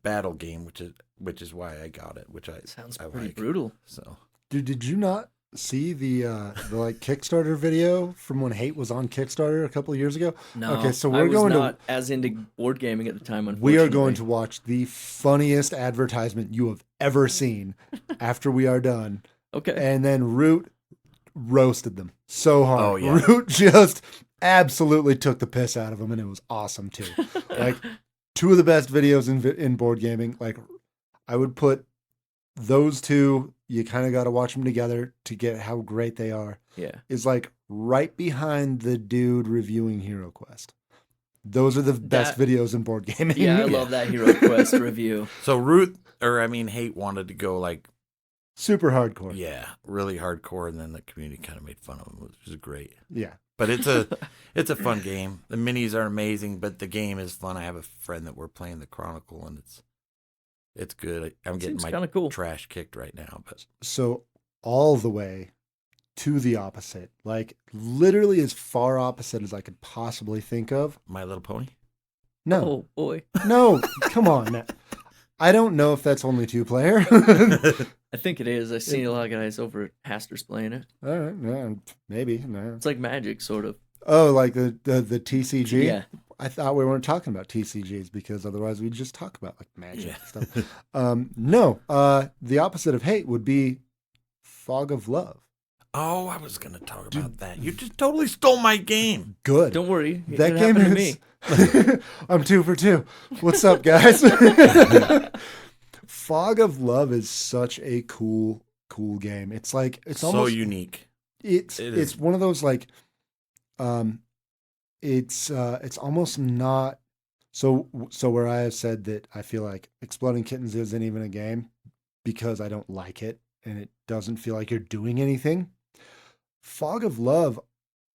battle game, which is why I got it. Which Sounds I pretty like. brutal. So Dude, did you not see the like Kickstarter video from when Hate was on Kickstarter a couple of years ago? No, Okay, so I we're was going not as into board gaming at the time. we are going Unfortunately. to watch the funniest advertisement you have ever seen after we are done. Okay. And then Root roasted them so hard. Oh, yeah. Root just absolutely took the piss out of them, and it was awesome too. Like, two of the best videos in board gaming. Like, I would put those two. You kind of got to watch them together to get how great they are. Yeah. Is like right behind the dude reviewing Hero Quest. Those are the best videos in board gaming. Yeah, I love that Hero Quest review. So Hate wanted to go like, super hardcore. yeah, really hardcore, and then the community kind of made fun of him, which is great. Yeah. But it's a fun game. The minis are amazing, but the game is fun. I have a friend that we're playing the Chronicle, and it's good. I'm getting Seems my kinda cool. trash kicked right now, but So all the way to the opposite, like literally as far opposite as I could possibly think of. My Little Pony. No, Oh boy. no, come on, man. I don't know if that's only 2-player. I think it is. I've seen a lot of guys over at Haster's playing it. All right, yeah, maybe. No. It's like Magic, sort of. Oh, like the TCG? Yeah. I thought we weren't talking about TCGs because otherwise we'd just talk about like Magic Yeah. and stuff. No, the opposite of Hate would be Fog of Love. Oh, I was gonna talk about that. You just totally stole my game. Good. Don't worry. That it game happened is. to me. I'm 2 for 2. What's up, guys? Fog of Love is such a cool game. It's like it's So almost unique. it's it it's is. one of those like it's almost not so where I have said that I feel like Exploding Kittens isn't even a game because I don't like it and it doesn't feel like you're doing anything. Fog of Love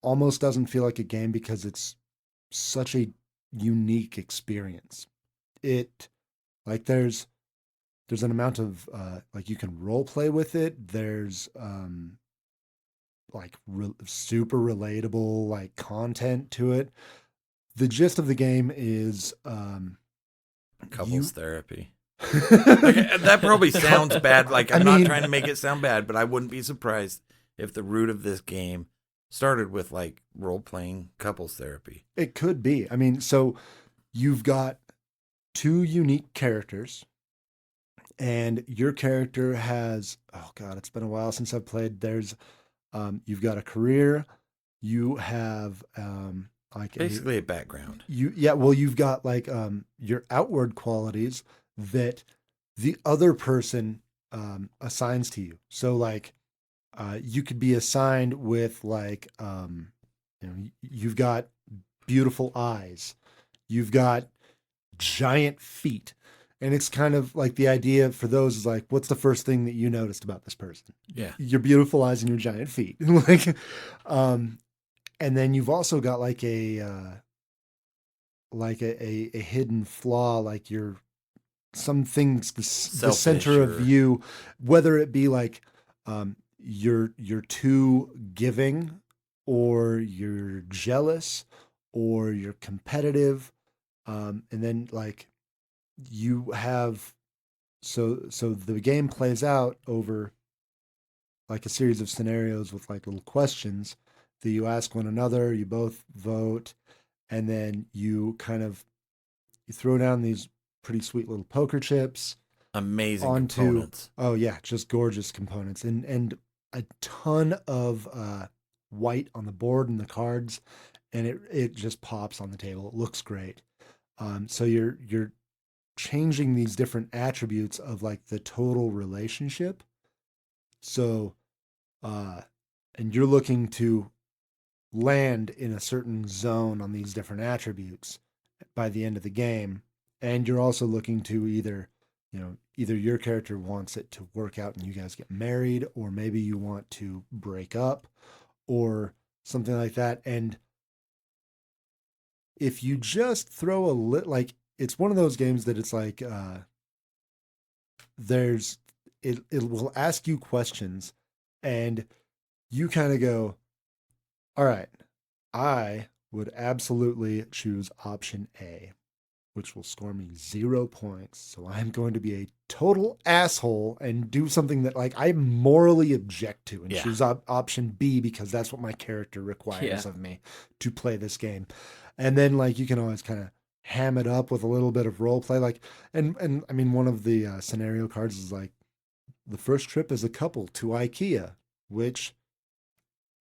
almost doesn't feel like a game because it's such a unique experience. It like there's an amount of like you can role play with it. There's like super relatable like content to it. The gist of the game is Couples therapy. Like, that probably sounds bad. Like I'm I mean- not trying to make it sound bad, but I wouldn't be surprised if the root of this game started with like role playing couples therapy. It could be. I mean, so you've got 2 unique characters, and your character has, oh God, it's been a while since I've played. There's, you've got a career, you have, like Basically a background. you've got like, your outward qualities that the other person, assigns to you. So like, you could be assigned with like, you've got beautiful eyes, you've got giant feet. And it's kind of like the idea for those is like, what's the first thing that you noticed about this person? Yeah. Your beautiful eyes and your giant feet. Like, and then you've also got like a hidden flaw, like your some things the center Selfish of you, whether it be like you're too giving, or you're jealous, or you're competitive, and then like you have so the game plays out over like a series of scenarios with like little questions that you ask one another, you both vote, and then you throw down these pretty sweet little poker chips Amazing onto components. oh yeah, just gorgeous components and a ton of white on the board and the cards, and it just pops on the table. It looks great. So you're changing these different attributes of like the total relationship. So and you're looking to land in a certain zone on these different attributes by the end of the game. And you're also looking to either your character wants it to work out and you guys get married, or maybe you want to break up or something like that. And if you just throw it's one of those games that it's like, it will ask you questions and you kind of go, all right, I would absolutely choose option A, which will score me 0 points. So I'm going to be a total asshole and do something that like I morally object to and choose option B because that's what my character requires of me to play this game. And then like you can always kind of ham it up with a little bit of role play. Like, and I mean, one of the scenario cards is like, the first trip as a couple to IKEA, which,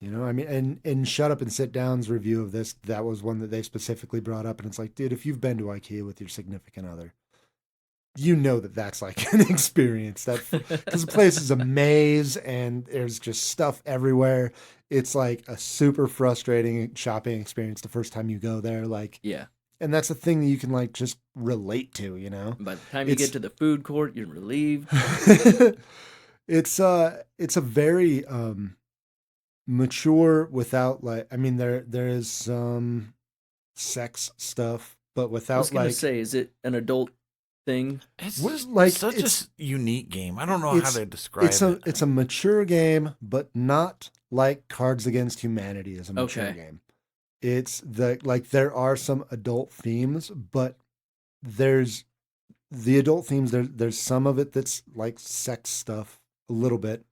I mean, and Shut Up and Sit Down's review of this, that was one that they specifically brought up. And it's like, dude, if you've been to IKEA with your significant other, that's like an experience because the place is a maze and there's just stuff everywhere. It's like a super frustrating shopping experience the first time you go there. Like, yeah. And that's a thing that you can like just relate to, By the time you get to the food court, you're relieved. It's a very mature without like, I mean, there is some sex stuff, but without I was gonna say, is it an adult thing? It's such a unique game. I don't know how to describe it. It's a mature game, but not like Cards Against Humanity is a mature game. It's there are some adult themes, but there's the adult themes. There's some of it that's like sex stuff a little bit,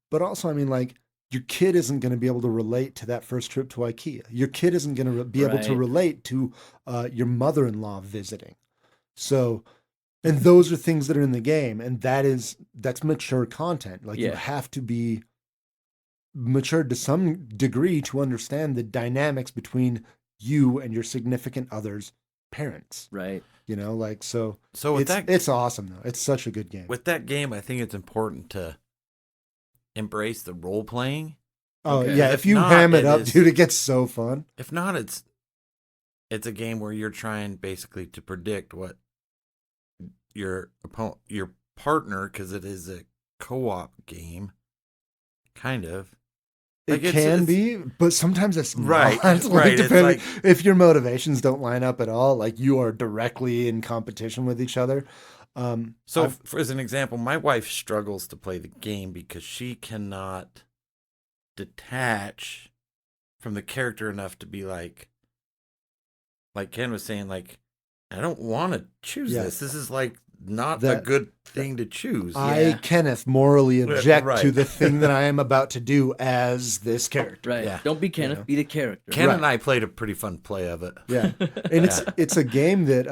but also, I mean, like your kid isn't going to be able to relate to that first trip to IKEA. Your kid isn't going to be able to relate to your mother-in-law visiting. So, and those are things that are in the game, and that's mature content. Like you have to be matured to some degree to understand the dynamics between you and your significant other's parents. Right. So it's awesome though. It's such a good game. With that game, I think it's important to embrace the role playing. Oh yeah. If you ham it up, dude, it gets so fun. If not, it's a game where you're trying basically to predict what your partner, because it is a co-op game, kind of. Like it can be, but sometimes it's right. Not. Right. Depending, if your motivations don't line up at all, like you are directly in competition with each other. As an example, my wife struggles to play the game because she cannot detach from the character enough to be like Ken was saying, like, I don't want to choose this. This is like not a good thing to choose. Kenneth, morally object to the thing that I am about to do as this character. Right. Yeah. Don't be Kenneth, be the character. Ken and I played a pretty fun play of it. Yeah. And it's a game that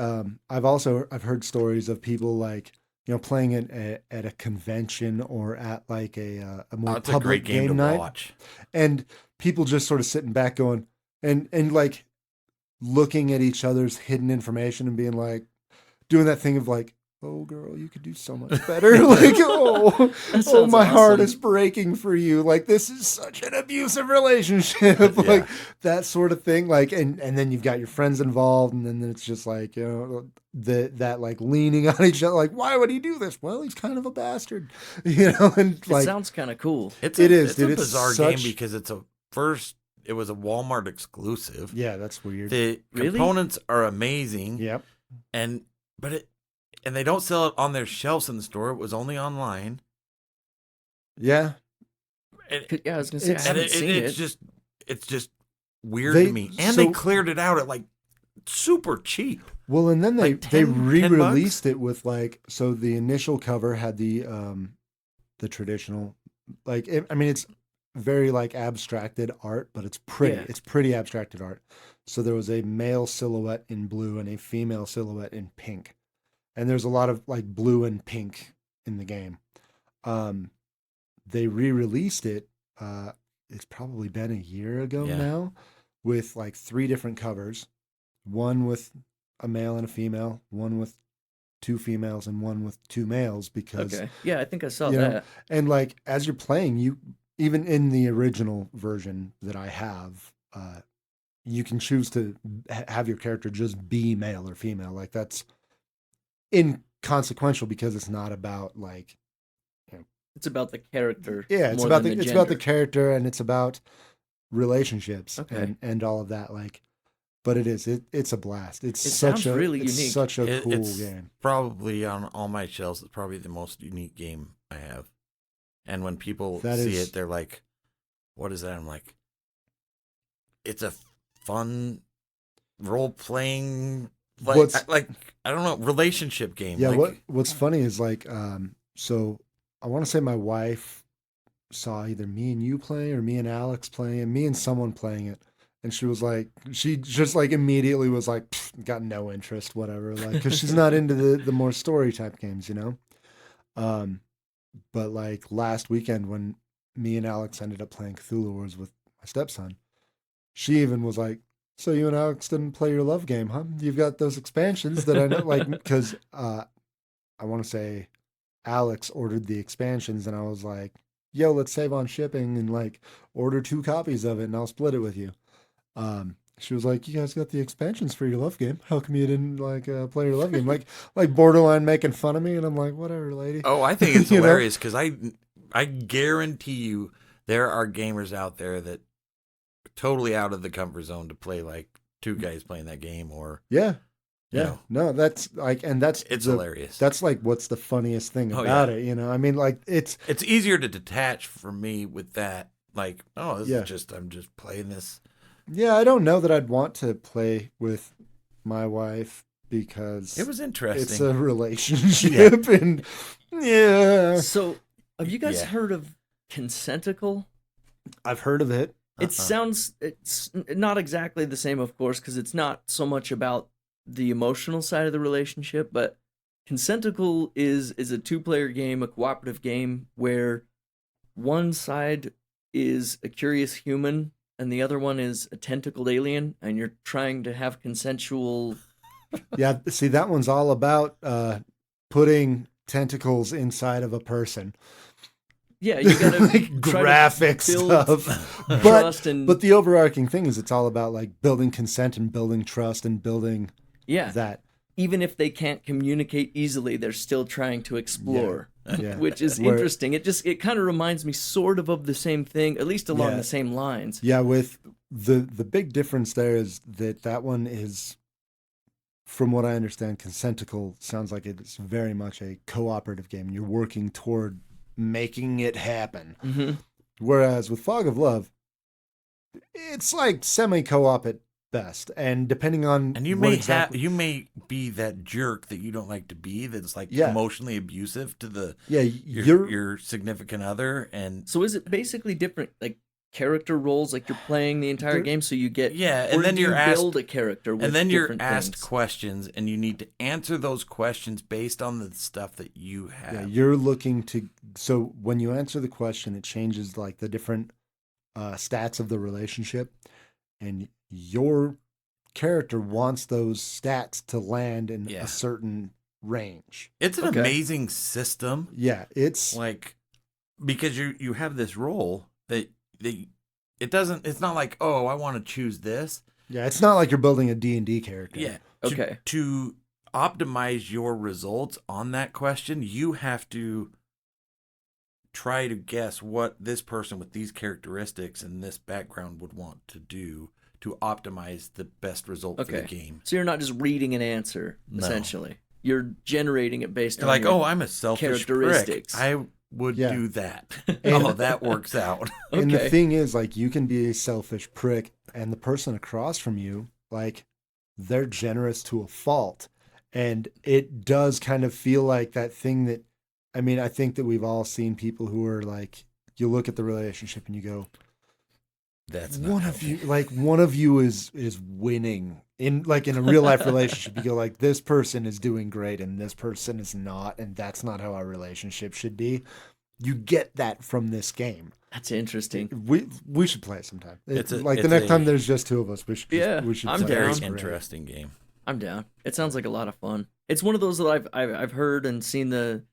I've heard stories of people like, playing it at a convention or at like a more public game night. Watch. And people just sort of sitting back going and like looking at each other's hidden information and being like, doing that thing of like, oh girl, you could do so much better. Like, my heart is breaking for you. Like, this is such an abusive relationship. Like that sort of thing. Like, and then you've got your friends involved, and then it's just like, that like leaning on each other. Like, why would he do this? Well, he's kind of a bastard, and like, it sounds kind of cool. It's a bizarre game because it was a Walmart exclusive. Yeah, that's weird. The components are amazing. Yep. And they don't sell it on their shelves in the store. It was only online. Yeah. I was gonna say I haven't seen it. It's just weird to me. And they cleared it out at like super cheap. Well, and then they re-released it with like, so the initial cover had the traditional, like, it's very like abstracted art, but it's pretty. Yeah. It's pretty abstracted art. So there was a male silhouette in blue and a female silhouette in pink. And there's a lot of like blue and pink in the game. They re-released it. It's probably been a year ago now, with like 3 different covers. One with a male and a female, one with 2 females, and one with 2 males. Because yeah, I think I saw that. And like as you're playing, even in the original version that I have, you can choose to have your character just be male or female. Like that's inconsequential because it's not about like, It's about the character. yeah, it's more about than it's about the gender. character and it's about relationships Okay. and all of that. Like, but it's a blast. It's It such sounds really it's unique. such a cool It's game. probably on all my shelves. It's probably the most unique game I have. And when people That see is- it, they're like, "What is that?" I'm like, "It's a fun role playing, What's- I don't know, relationship game." Yeah, like, what's funny is like, so I want to say my wife saw either me and you playing or me and Alex playing, and me and someone playing it, and she was like, she just like immediately was like, got no interest, whatever, like, because she's not into the more story type games, you know. But like last weekend when me and Alex ended up playing Cthulhu Wars with my stepson, she even was like, "So you and Alex didn't play your love game, huh? You've got those expansions that I know," like, because I want to say Alex ordered the expansions, and I was like, "Yo, let's save on shipping and like order 2 copies of it, and I'll split it with you." She was like, "You guys got the expansions for your love game. How come you didn't like play your love game?" Like borderline making fun of me, and I'm like, "Whatever, lady." oh, I think it's You know? hilarious because I guarantee you there are gamers out there that are totally out of the comfort zone to play like 2 guys playing that game, or Yeah, you yeah. know, No, that's like, and that's it's hilarious. That's like what's the funniest thing Oh, about yeah. it, you know? I mean, like It's easier to detach for me with that. Like, oh, this Yeah. is just I'm just playing this. yeah, I don't know that I'd want to play with my wife because It was interesting. it's a relationship and yeah. So, have you guys Yeah. heard of Consentacle? I've heard of it. It sounds, it's not exactly the same, of course, because it's not so much about the emotional side of the relationship, but Consentacle is a 2-player game, a cooperative game, where one side is a curious human and the other one is a tentacled alien, and you're trying to have consensual. Yeah, see, that one's all about putting tentacles inside of a person. Yeah, you gotta Like try graphic to build stuff. trust and But the overarching thing is it's all about like building consent and building trust and building yeah. that. Even if they can't communicate easily, they're still trying to explore, Yeah. which is Where- interesting. It kind of reminds me sort of the same thing, at least along Yeah. the same lines. Yeah, with the big difference there is that one is, from what I understand, Consentacle sounds like it's very much a cooperative game. You're working toward making it happen. Hmm. Whereas with Fog of Love, it's like semi-co-op at best, and depending on And you what may exactly, you may be that jerk that you don't like to be, that's like Yeah. emotionally abusive to the yeah, your significant other, and So is it basically different, like character roles, like you're playing the entire There- game, so you get yeah, or and then do you're you asked, build a character, with and then you're different asked things? questions, and you need to answer those questions based on the stuff that you have. yeah, you're looking to. So when you answer the question, it changes like the different stats of the relationship, and your character wants those stats to land in Yeah. a certain range. It's an Okay. amazing system, Yeah, it's like because you have this role that it doesn't. It's not like, oh, I want to choose this. yeah, it's not like you're building a D&D character. Yeah. Okay. To optimize your results on that question, you have to try to guess what this person with these characteristics and this background would want to do to optimize the best result for the Okay. game. So you're not just reading an answer, No. essentially. You're generating it based You're on like, your oh, I'm a selfish prick. characteristics. I would Yeah. do that. And- Oh, that works out. And the Okay. thing is, like, you can be a selfish prick, and the person across from you, like, they're generous to a fault. And it does kind of feel like that thing that, I mean, I think that we've all seen people who are like, you look at the relationship and you go, That's not one how of you, like, one of you is winning in a real life relationship. You go like, this person is doing great and this person is not, and that's not how our relationship should be. You get that from this game. That's interesting. We should play it sometime. It's a- like the it's next a- time there's just 2 of us, we should. Yeah, we should. I'm play it. very down. It's great. interesting game. I'm down. It sounds like a lot of fun. It's one of those that I've heard and seen the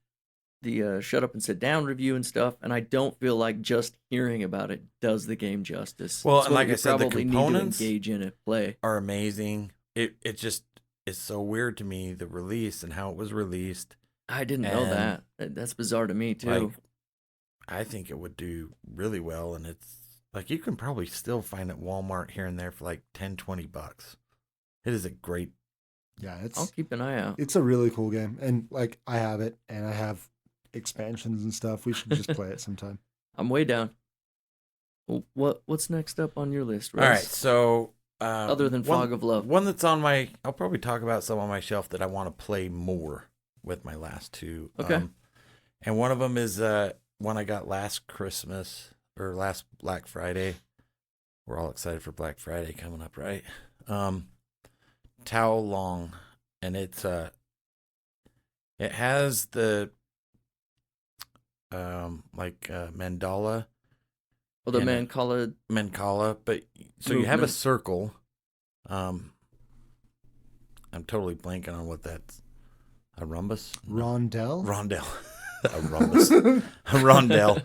Shut Up and Sit Down review and stuff, and I don't feel like just hearing about it does the game justice. Well, It's and what like you I said, the probably components need to engage in it, play. are amazing. It just is so weird to me, the release and how it was released. I didn't know And, that. That's bizarre to me too. Like, I think it would do really well, and it's like you can probably still find it at Walmart here and there for like $10-$20. It is a great. Yeah, I'll keep an eye out. it's a really cool game, and like I have it, and I have expansions and stuff. We should just play it sometime. I'm way down. Well, what's next up on your list, Russ? All right, so Other than Fog of Love. one that's on my, I'll probably talk about some on my shelf that I want to play more with my last two. Okay. And one of them is one I got last Christmas or last Black Friday. We're all excited for Black Friday coming up, right? Tao Long, and it has the mandala. Well, the and Mancala, but so you have a movement. circle. I'm totally blanking on what that's. A rhombus? Rondell? Rondell. A rhombus. A rondell.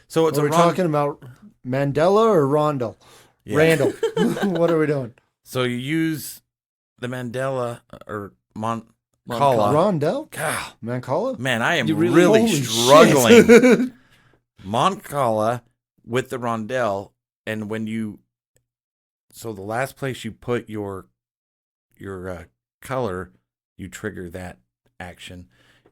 So it's Are we talking about Mandela or Rondell? Yeah. Randall. What are we doing? So you use the Mandela or Mancala. Rondell? God, Mancala? man, I am You really, really- Holy struggling. shit. Mancala with the rondell, and when you, so the last place you put your color, you trigger that action,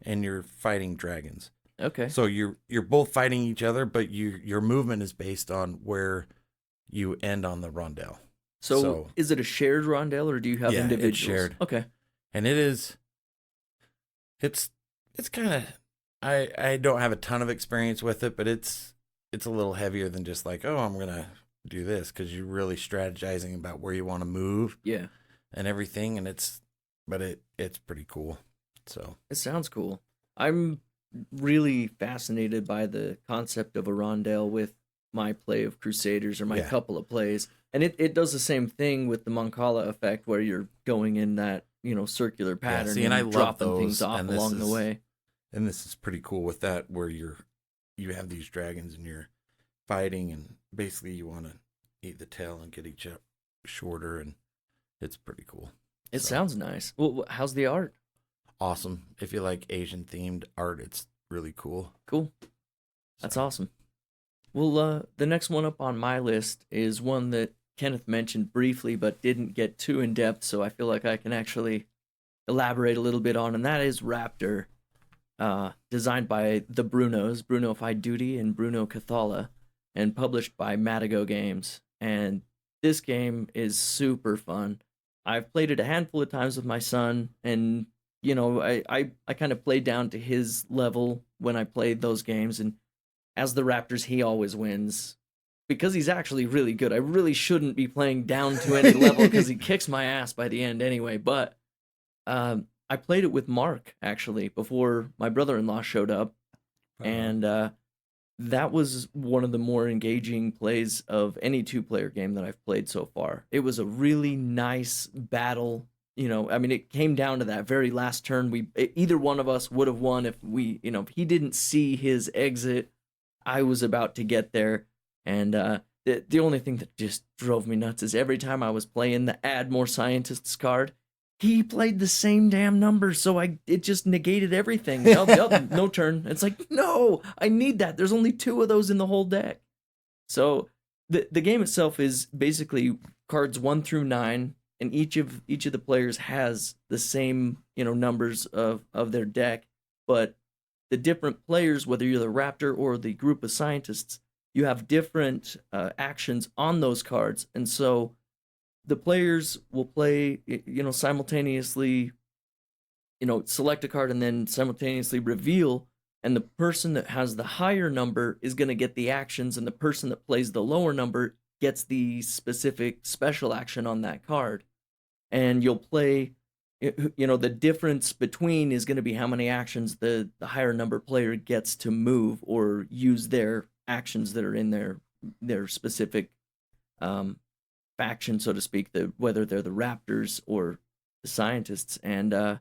and you're fighting dragons. Okay. So you're both fighting each other, but your movement is based on where you end on the rondell. So is it a shared rondel, or do you have Yeah, it's individuals? shared. Okay. And it's kind of, I don't have a ton of experience with it, but it's a little heavier than just like, oh, I'm gonna do this, because you're really strategizing about where you want to move Yeah. and everything, and it's pretty cool. So It sounds cool. I'm really fascinated by the concept of a rondel with my play of Crusaders, or my Yeah. couple of plays. And it does the same thing with the Mancala effect, where you're going in that, circular pattern, see, and I love dropping things those, off and this along the is- way. and this is pretty cool with that, where you have these dragons and you're fighting, and basically you want to eat the tail and get each up shorter, and it's pretty cool. It So, sounds nice. Well, how's the art? awesome. If you like Asian themed art, it's really cool. Cool. That's So, awesome. Well, the next one up on my list is one that Kenneth mentioned briefly, but didn't get too in depth, so I feel like I can actually elaborate a little bit on, and that is Raptor, designed by the Brunos, Bruno Duty and Bruno Cathala, and published by Matago Games. And this game is super fun. I've played it a handful of times with my son, and I kind of played down to his level when I played those games, and as the Raptors, he always wins because he's actually really good. I really shouldn't be playing down to any level because he kicks my ass by the end anyway. But I played it with Mark, actually, before my brother-in-law showed up, and that was one of the more engaging plays of any two-player game that I've played so far. It was a really nice battle. It came down to that very last turn. Either one of us would have won if if he didn't see his exit. I was about to get there, and the only thing that just drove me nuts is every time I was playing the Add More Scientists card, he played the same damn number, so it just negated everything. No turn. It's like, no, I need that. There's only 2 of those in the whole deck. So the game itself is basically cards 1 through 9, and each of the players has the same numbers of their deck, but the different players, whether you're the Raptor or the group of scientists, you have different actions on those cards, and so the players will play, simultaneously, select a card and then simultaneously reveal, and the person that has the higher number is going to get the actions, and the person that plays the lower number gets the specific special action on that card. And you'll play, the difference between is going to be how many actions the higher number player gets to move or use their actions that are in their specific faction, so to speak, whether they're the Raptors or the scientists. And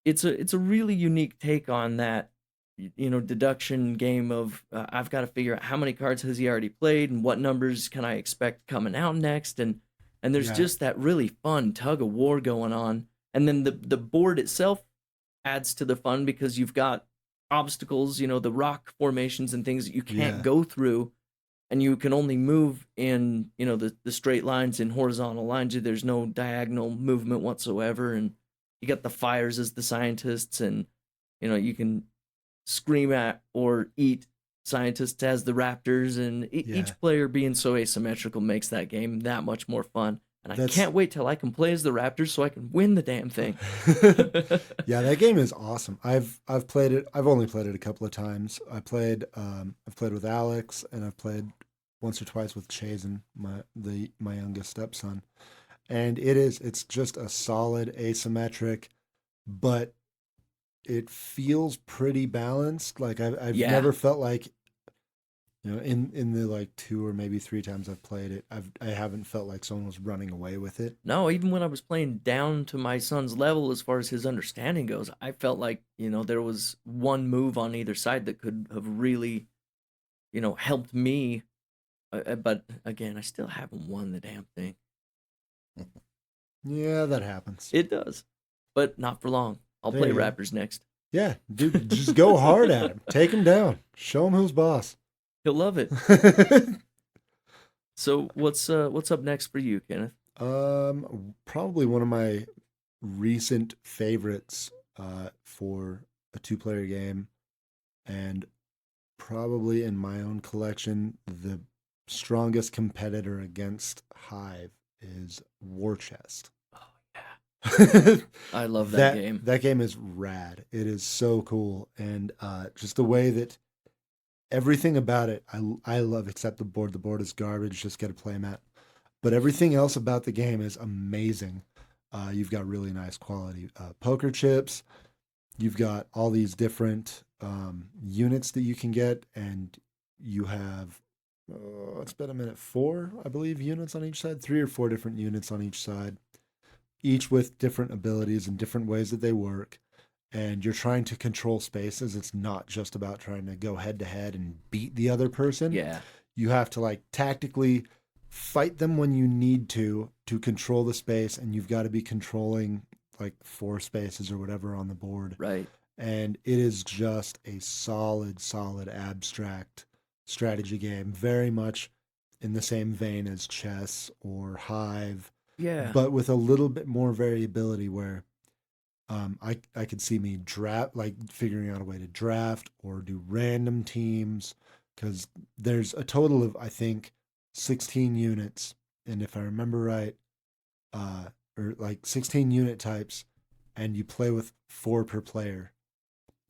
it's a really unique take on that, deduction game of I've got to figure out how many cards has he already played and what numbers can I expect coming out next, and there's just that really fun tug of war going on. And then the board itself adds to the fun because you've got obstacles, the rock formations and things that you can't go through, and you can only move in, the straight lines and horizontal lines. There's no diagonal movement whatsoever, and you got the fires as the scientists, and you can scream at or eat scientists as the raptors, and each player being so asymmetrical makes that game that much more fun. And I can't wait till I can play as the Raptors so I can win the damn thing. Yeah, that game is awesome. I've played it. I've only played it a couple of times. I've played with Alex, and I've played once or twice with Chazen, my youngest stepson. And it's just a solid asymmetric, but it feels pretty balanced. Like I've never felt like, in the like 2 or maybe 3 times I've played it, I haven't felt like someone was running away with it. No, even when I was playing down to my son's level as far as his understanding goes, I felt like, there was one move on either side that could have really, helped me. But again, I still haven't won the damn thing. Yeah, that happens. It does, but not for long. I'll play Raptors next. Yeah, dude, just go hard at him. Take him down. Show him who's boss. He'll love it. So what's up next for you, Kenneth? Probably one of my recent favorites for a 2-player game, and probably in my own collection, the strongest competitor against Hive is War Chest. I love that game. That game is rad. It is so cool, and just the way that everything about it, I love, except the board. The board is garbage. Just get a play mat. But everything else about the game is amazing. You've got really nice quality poker chips. You've got all these different units that you can get, and you have, it's been a minute, 4, I believe, units on each side. 3 or 4 different units on each side, each with different abilities and different ways that they work. And you're trying to control spaces. It's not just about trying to go head to head and beat the other person. Yeah. You have to like tactically fight them when you need to control the space, and you've got to be controlling like 4 spaces or whatever on the board. Right. And it is just a solid abstract strategy game, very much in the same vein as chess or Hive. Yeah. But with a little bit more variability, where I could see me figuring out a way to draft or do random teams, because there's a total of, I think, 16 units, and if I remember right, or like 16 unit types, and you play with 4 per player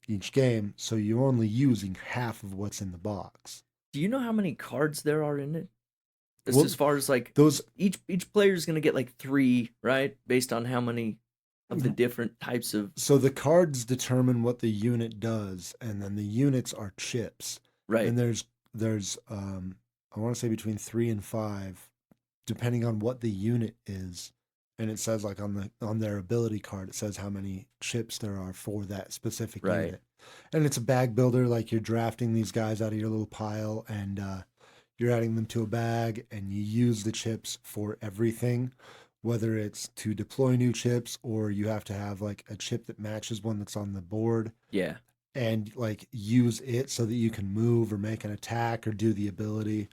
each game, so you're only using half of what's in the box. Do you know how many cards there are in it? Well, as far as like those, each player is going to get like 3, right? Based on how many of the different types of... So the cards determine what the unit does, and then the units are chips. Right. And there's I want to say between 3 and 5, depending on what the unit is. And it says like on their ability card, it says how many chips there are for that specific unit. And it's a bag builder, like you're drafting these guys out of your little pile, and you're adding them to a bag, and you use the chips for everything, whether it's to deploy new chips, or you have to have like a chip that matches one that's on the board. Yeah. And like use it so that you can move or make an attack or do the ability.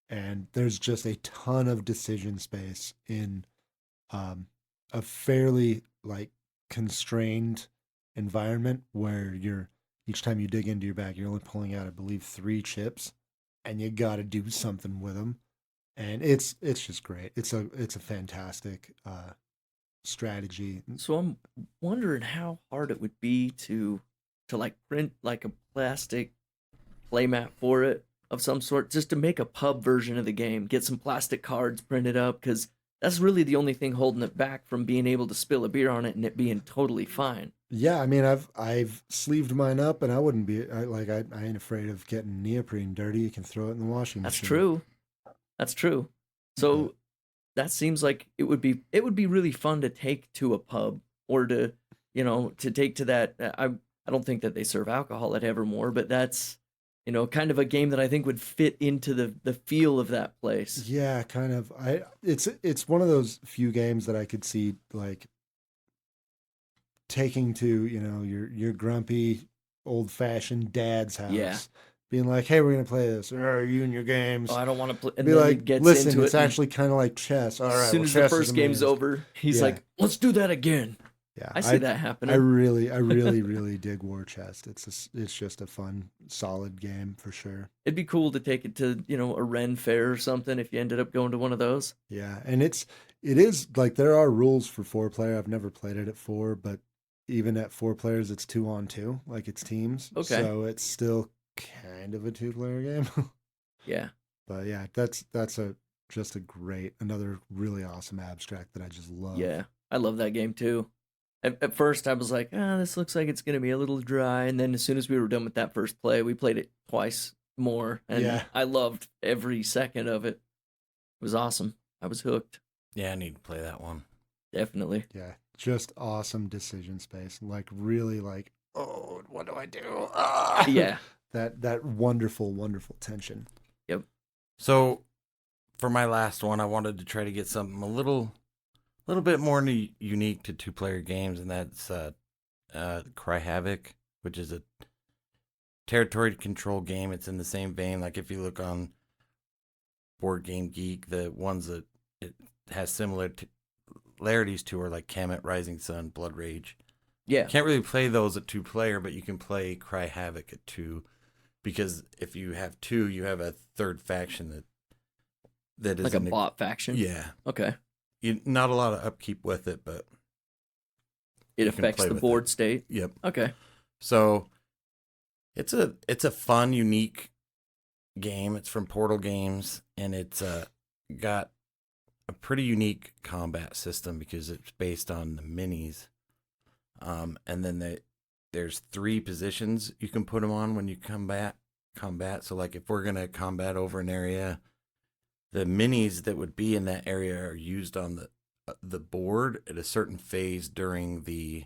And there's just a ton of decision space in a fairly like constrained environment, where each time you dig into your bag, you're only pulling out, I believe, 3 chips, and you got to do something with them. And it's just great. It's a fantastic strategy. So I'm wondering how hard it would be to like print like a plastic playmat for it of some sort, just to make a pub version of the game. Get some plastic cards printed up, because that's really the only thing holding it back from being able to spill a beer on it and it being totally fine. Yeah, I mean, I've sleeved mine up, and I wouldn't be I ain't afraid of getting neoprene dirty. You can throw it in the washing machine. That's true. So that seems like it would be really fun to take to a pub, or to take to that. I don't think that they serve alcohol at Evermore, but that's kind of a game that I think would fit into the feel of that place. Yeah, kind of. It's one of those few games that I could see like taking to, your grumpy, old-fashioned dad's house. Yeah. Being like, hey, we're going to play this. Are you in your games? Oh, I don't want to play. And Be then like, he gets listen, into it's it. actually kind of like chess. All right, As soon as the first game's over, he's like, let's do that again. Yeah, I see that happening. I really, really dig War Chest. It's just a fun, solid game for sure. It'd be cool to take it to, a Ren fair or something if you ended up going to one of those. Yeah, and it is like there are rules for 4-player. I've never played it at 4, but even at 4 players, it's 2-on-2, like it's teams. Okay. So it's still kind of a 2-player game. Yeah. But yeah, that's just another really awesome abstract that I just love. Yeah, I love that game too. At first, I was like, this looks like it's going to be a little dry. And then as soon as we were done with that first play, we played it twice more. And I loved every second of it. It was awesome. I was hooked. Yeah, I need to play that one. Definitely. Yeah, just awesome decision space. Like, really like, oh, what do I do? Yeah. That wonderful, wonderful tension. Yep. So, for my last one, I wanted to try to get something a little bit more unique to 2-player games, and that's Cry Havoc, which is a territory control game. It's in the same vein. Like if you look on Board Game Geek, the ones that it has similarities to are like Kemet, Rising Sun, Blood Rage. Yeah. Can't really play those at 2-player, but you can play Cry Havoc at 2, because if you have 2, you have a third faction that is like a bot faction. Yeah. Okay. Not a lot of upkeep with it, but it affects the board state. Yep. Okay. So it's a fun, unique game. It's from Portal Games, and it's got a pretty unique combat system because it's based on the minis. And then there's 3 positions you can put them on when you combat. So like if we're gonna combat over an area, the minis that would be in that area are used on the board at a certain phase during the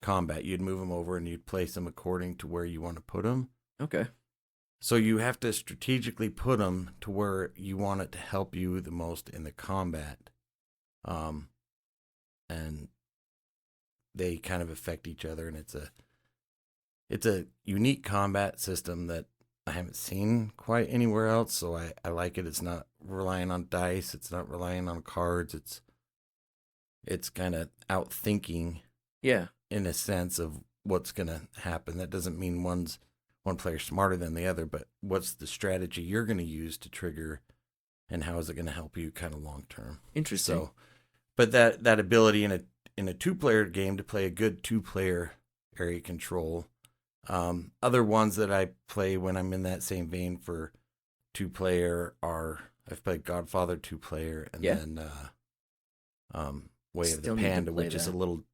combat. You'd move them over and you'd place them according to where you want to put them. Okay. So you have to strategically put them to where you want it to help you the most in the combat. And they kind of affect each other, and it's a unique combat system that I haven't seen quite anywhere else, so I like it. It's not relying on dice. It's not relying on cards. It's kind of outthinking, in a sense of what's going to happen. That doesn't mean one player's smarter than the other, but what's the strategy you're going to use to trigger, and how is it going to help you kind of long term? Interesting. So, but that ability in a 2-player game to play a good 2-player area control. Other ones that I play when I'm in that same vein for 2-player are I've played Godfather 2-player, and then Way of the Panda, which is a little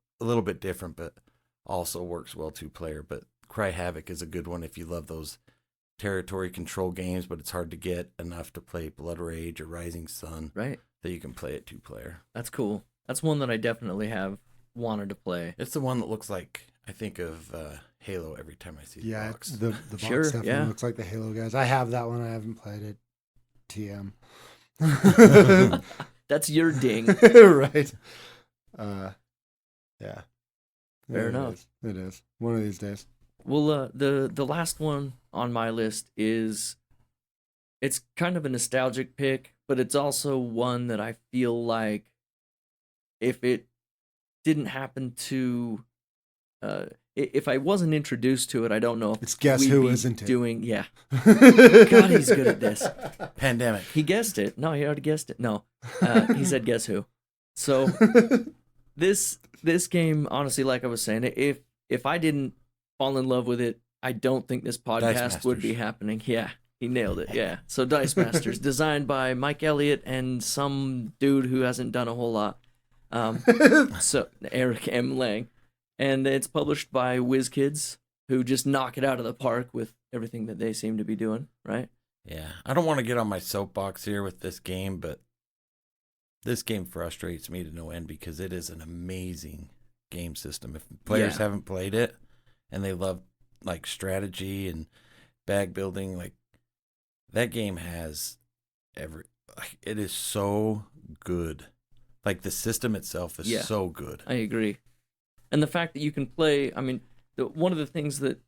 bit different, but also works well 2-player. But Cry Havoc is a good one if you love those territory control games, but it's hard to get enough to play Blood Rage or Rising Sun. Right. That you can play at 2-player. That's cool. That's one that I definitely have wanted to play. It's the one that looks like, I think of Halo every time I see the box. The box definitely looks like the Halo guys. I have that one. I haven't played it. TM. That's your ding. Right. Yeah. Fair enough. It is. One of these days. Well, the last one on my list is, it's kind of a nostalgic pick, but it's also one that I feel like if it didn't happen to, if I wasn't introduced to it, I don't know if it's Guess Who, isn't it? God, he's good at this. Pandemic. He guessed it. No, he already guessed it. No, he said Guess Who. So this game, honestly, like I was saying, if I didn't fall in love with it, I don't think this podcast would be happening. Yeah, he nailed it. Yeah. So Dice Masters, designed by Mike Elliott and some dude who hasn't done a whole lot. So Eric M. Lang, and it's published by WizKids, who just knock it out of the park with everything that they seem to be doing, right? Yeah, I don't want to get on my soapbox here with this game, but this game frustrates me to no end because it is an amazing game system. If players haven't played it and they love like strategy and bag building, like that game has it is so good. Like the system itself is so good. I agree. And the fact that you can play, I mean, one of the things that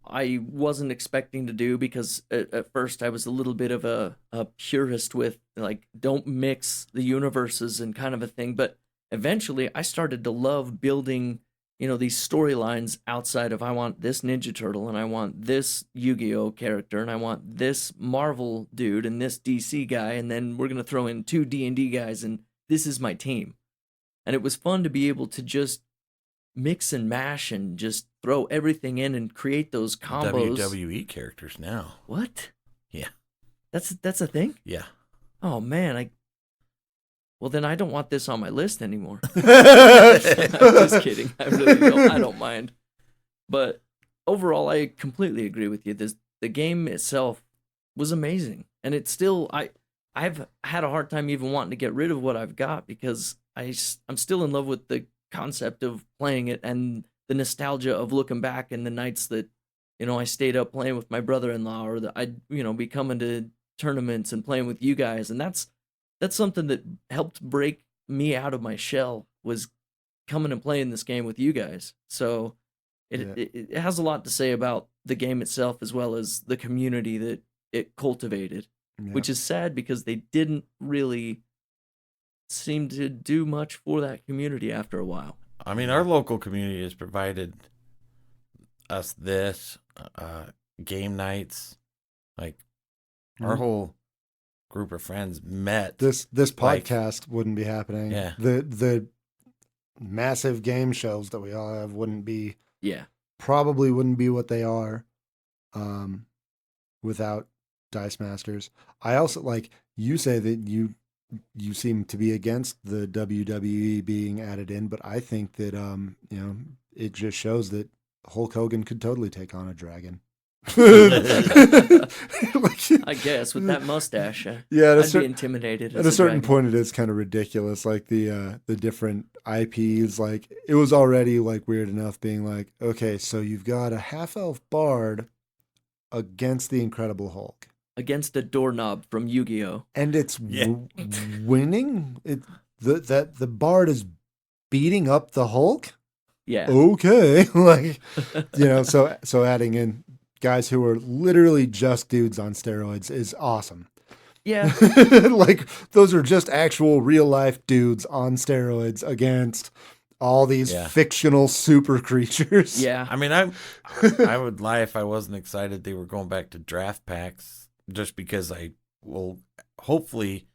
I wasn't expecting to do, because at first I was a little bit of a purist with, like, don't mix the universes and kind of a thing. But eventually I started to love building, these storylines outside of, I want this Ninja Turtle and I want this Yu-Gi-Oh character and I want this Marvel dude and this DC guy. And then we're going to throw in 2 D&D guys and this is my team. And it was fun to be able to just mix and mash and just throw everything in and create those combos. WWE characters now. What? Yeah. That's a thing? Yeah. Oh man, well then I don't want this on my list anymore. Just kidding. I really don't. I don't mind. But overall, I completely agree with you. The game itself was amazing, and it's still I've had a hard time even wanting to get rid of what I've got, because I'm still in love with the concept of playing it and the nostalgia of looking back in the nights that I stayed up playing with my brother-in-law, or that I'd be coming to tournaments and playing with you guys. And that's something that helped break me out of my shell, was coming and playing this game with you guys. So it has a lot to say about the game itself, as well as the community that it cultivated, which is sad because they didn't really seem to do much for that community after a while. I mean, our local community has provided us this, game nights, like our whole group of friends met. This podcast wouldn't be happening. Yeah. The massive game shows that we all have probably wouldn't be what they are without Dice Masters. I also, like, you say that you seem to be against the WWE being added in, but I think that it just shows that Hulk Hogan could totally take on a dragon. I guess with that mustache, I'd be intimidated. At a certain point, it is kind of ridiculous. Like the different IPs, like it was already like weird enough being like, okay, so you've got a half-elf bard against the Incredible Hulk, against a doorknob from Yu-Gi-Oh, and it's winning. The bard is beating up the Hulk. Yeah. Okay, like so adding in guys who are literally just dudes on steroids is awesome. Yeah. Like those are just actual real life dudes on steroids against all these fictional super creatures. Yeah. I mean, I would lie if I wasn't excited they were going back to draft packs, just because hopefully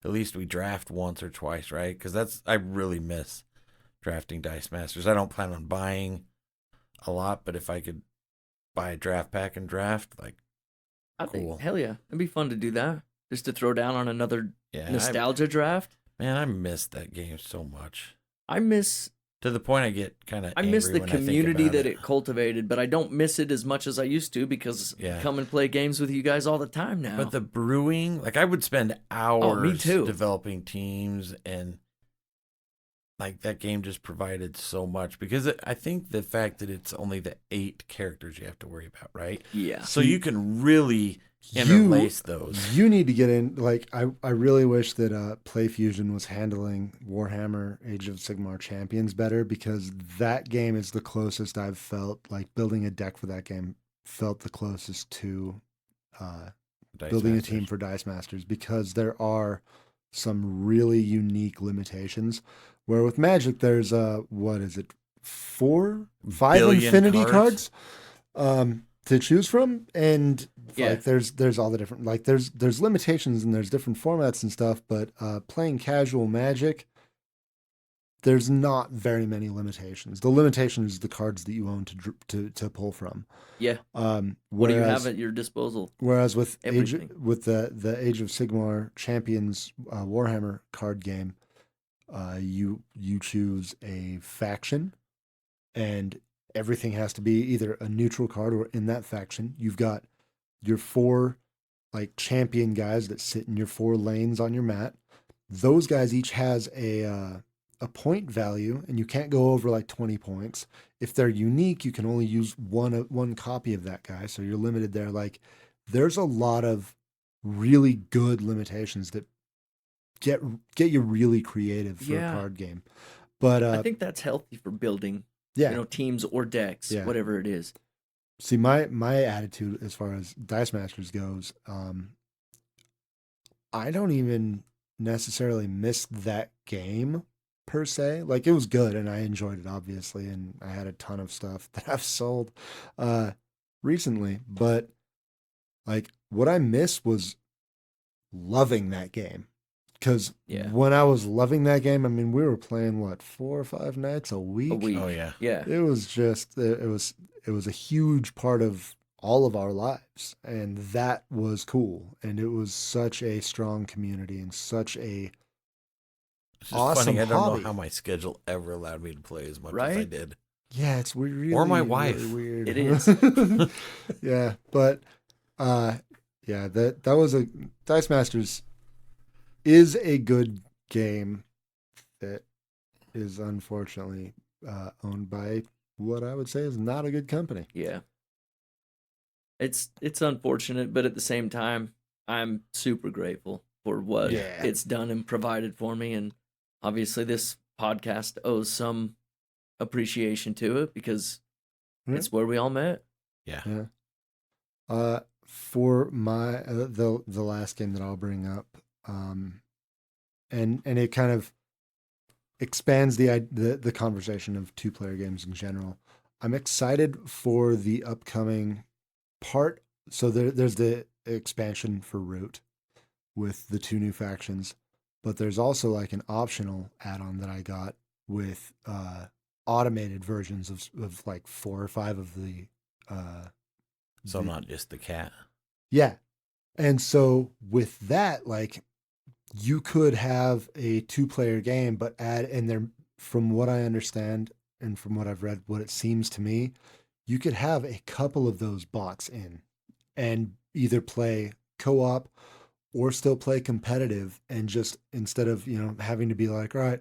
at least we draft once or twice, right? Because I really miss drafting Dice Masters. I don't plan on buying a lot, but if I could buy a draft pack and draft, like, cool. Hell yeah. It'd be fun to do that. Just to throw down on another nostalgia draft. Man, I miss that game so much. To the point I get kind of angry miss the when community that it cultivated, but I don't miss it as much as I used to, because I come and play games with you guys all the time now. But the brewing, like I would spend hours me too. developing teams, and like that game just provided so much, because I think the fact that it's only the 8 characters you have to worry about, right? Yeah. So you can really interlace those. You need to get in. Like I really wish that PlayFusion was handling Warhammer Age of Sigmar Champions better, because that game is the closest I've felt, like building a deck for that game felt the closest to building a team for Dice Masters, because there are some really unique limitations. Where with Magic, there's 5 Infinity cards to choose from, and like there's all the different, like there's limitations and there's different formats and stuff. But playing casual Magic, there's not very many limitations. The limitation is the cards that you own to pull from. Yeah. What do you have at your disposal? Whereas with the Age of Sigmar Champions Warhammer card game, you choose a faction, and everything has to be either a neutral card or in that faction. You've got your 4 like champion guys that sit in your 4 lanes on your mat. Those guys each has a point value, and you can't go over like 20 points. If they're unique, you can only use one copy of that guy, so you're limited there. Like there's a lot of really good limitations that get you really creative for a card game. But I think that's healthy for building Yeah. teams or decks, Yeah. whatever it is. See, my attitude as far as Dice Masters goes, I don't even necessarily miss that game per se. Like, it was good and I enjoyed it, obviously, and I had a ton of stuff that I've sold recently. But like, what I miss was loving that game. Because Yeah. when I was loving that game, I mean, we were playing what, 4 or 5 nights a week. A week. Oh yeah. Yeah. It was just it was a huge part of all of our lives, and that was cool. And it was such a strong community and such a It's just awesome funny. I don't hobby. know how my schedule ever allowed me to play as much as I Right? did. Yeah, it's really, Or my really wife. weird. It is. Yeah, but yeah, that was a Dice Masters is a good game that is unfortunately owned by what I would say is not a good company. Yeah. It's unfortunate, but at the same time, I'm super grateful for what Yeah. it's done and provided for me. And obviously, this podcast owes some appreciation to it because Yeah. it's where we all met. Yeah. For my the last game that I'll bring up, and it kind of expands the conversation of 2-player games in general. I'm excited for the upcoming part. So there's the expansion for Root with the 2 new factions, but there's also like an optional add-on that I got with automated versions of like 4 or 5 of the So not just the cat. yeah. And so with that, like, you could have a 2-player game, but add in there, from what I understand and from what I've read, what it seems to me, you could have a couple of those bots in and either play co-op or still play competitive, and just instead of, having to be like, all right,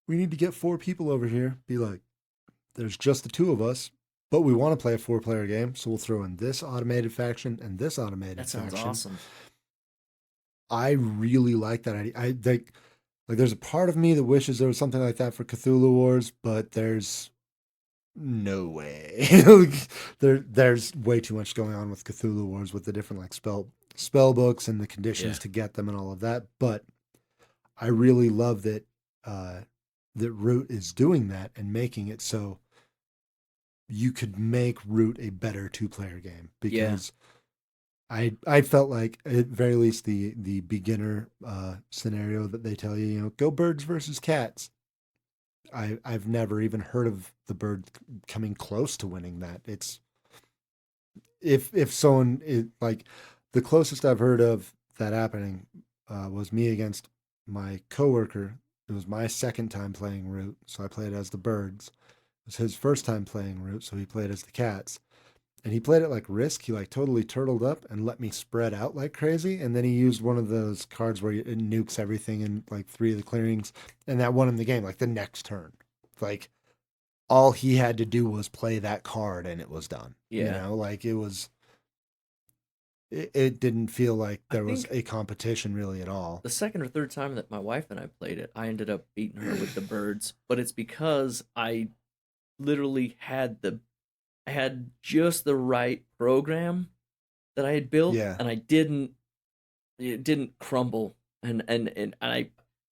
we need to get 4 people over here, be like, there's just the 2 of us, but we want to play a 4-player game, so we'll throw in this automated faction and this automated That sounds faction. awesome. I really like that idea. I think, like, there's a part of me that wishes there was something like that for Cthulhu Wars, but there's no way. There's way too much going on with Cthulhu Wars with the different like spell books and the conditions to get them and all of that. But I really love that that Root is doing that and making it so you could make Root a better 2-player game, because I felt like, at very least, the beginner scenario that they tell you, go birds versus cats. I've never even heard of the bird coming close to winning that. It's if someone like, the closest I've heard of that happening was me against my coworker. It was my second time playing Root, so I played as the birds. It was his first time playing Root, so he played as the cats. And he played it like Risk. He like totally turtled up and let me spread out like crazy. And then he used one of those cards where it nukes everything in like 3 of the clearings, and that won him the game like the next turn. Like, all he had to do was play that card and it was done. Yeah. Like, it was. It didn't feel like there was think a competition really at all. The second or third time that my wife and I played it, I ended up beating her with the birds, but it's because I literally had just the right program that I had built, and it didn't crumble. And I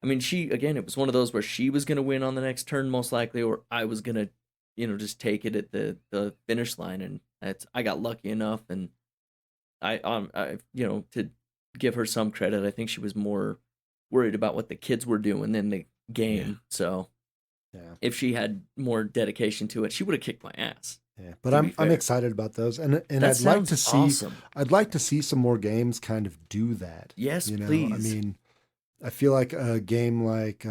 mean, it was one of those where she was going to win on the next turn most likely, or I was going to, just take it at the finish line. And I got lucky enough, and I to give her some credit, I think she was more worried about what the kids were doing than the game. Yeah. So if she had more dedication to it, she would have kicked my ass. Yeah, but I'm excited about those, and that I'd like to see awesome. I'd like to see some more games kind of do that. Yes, please. I mean, I feel like a game like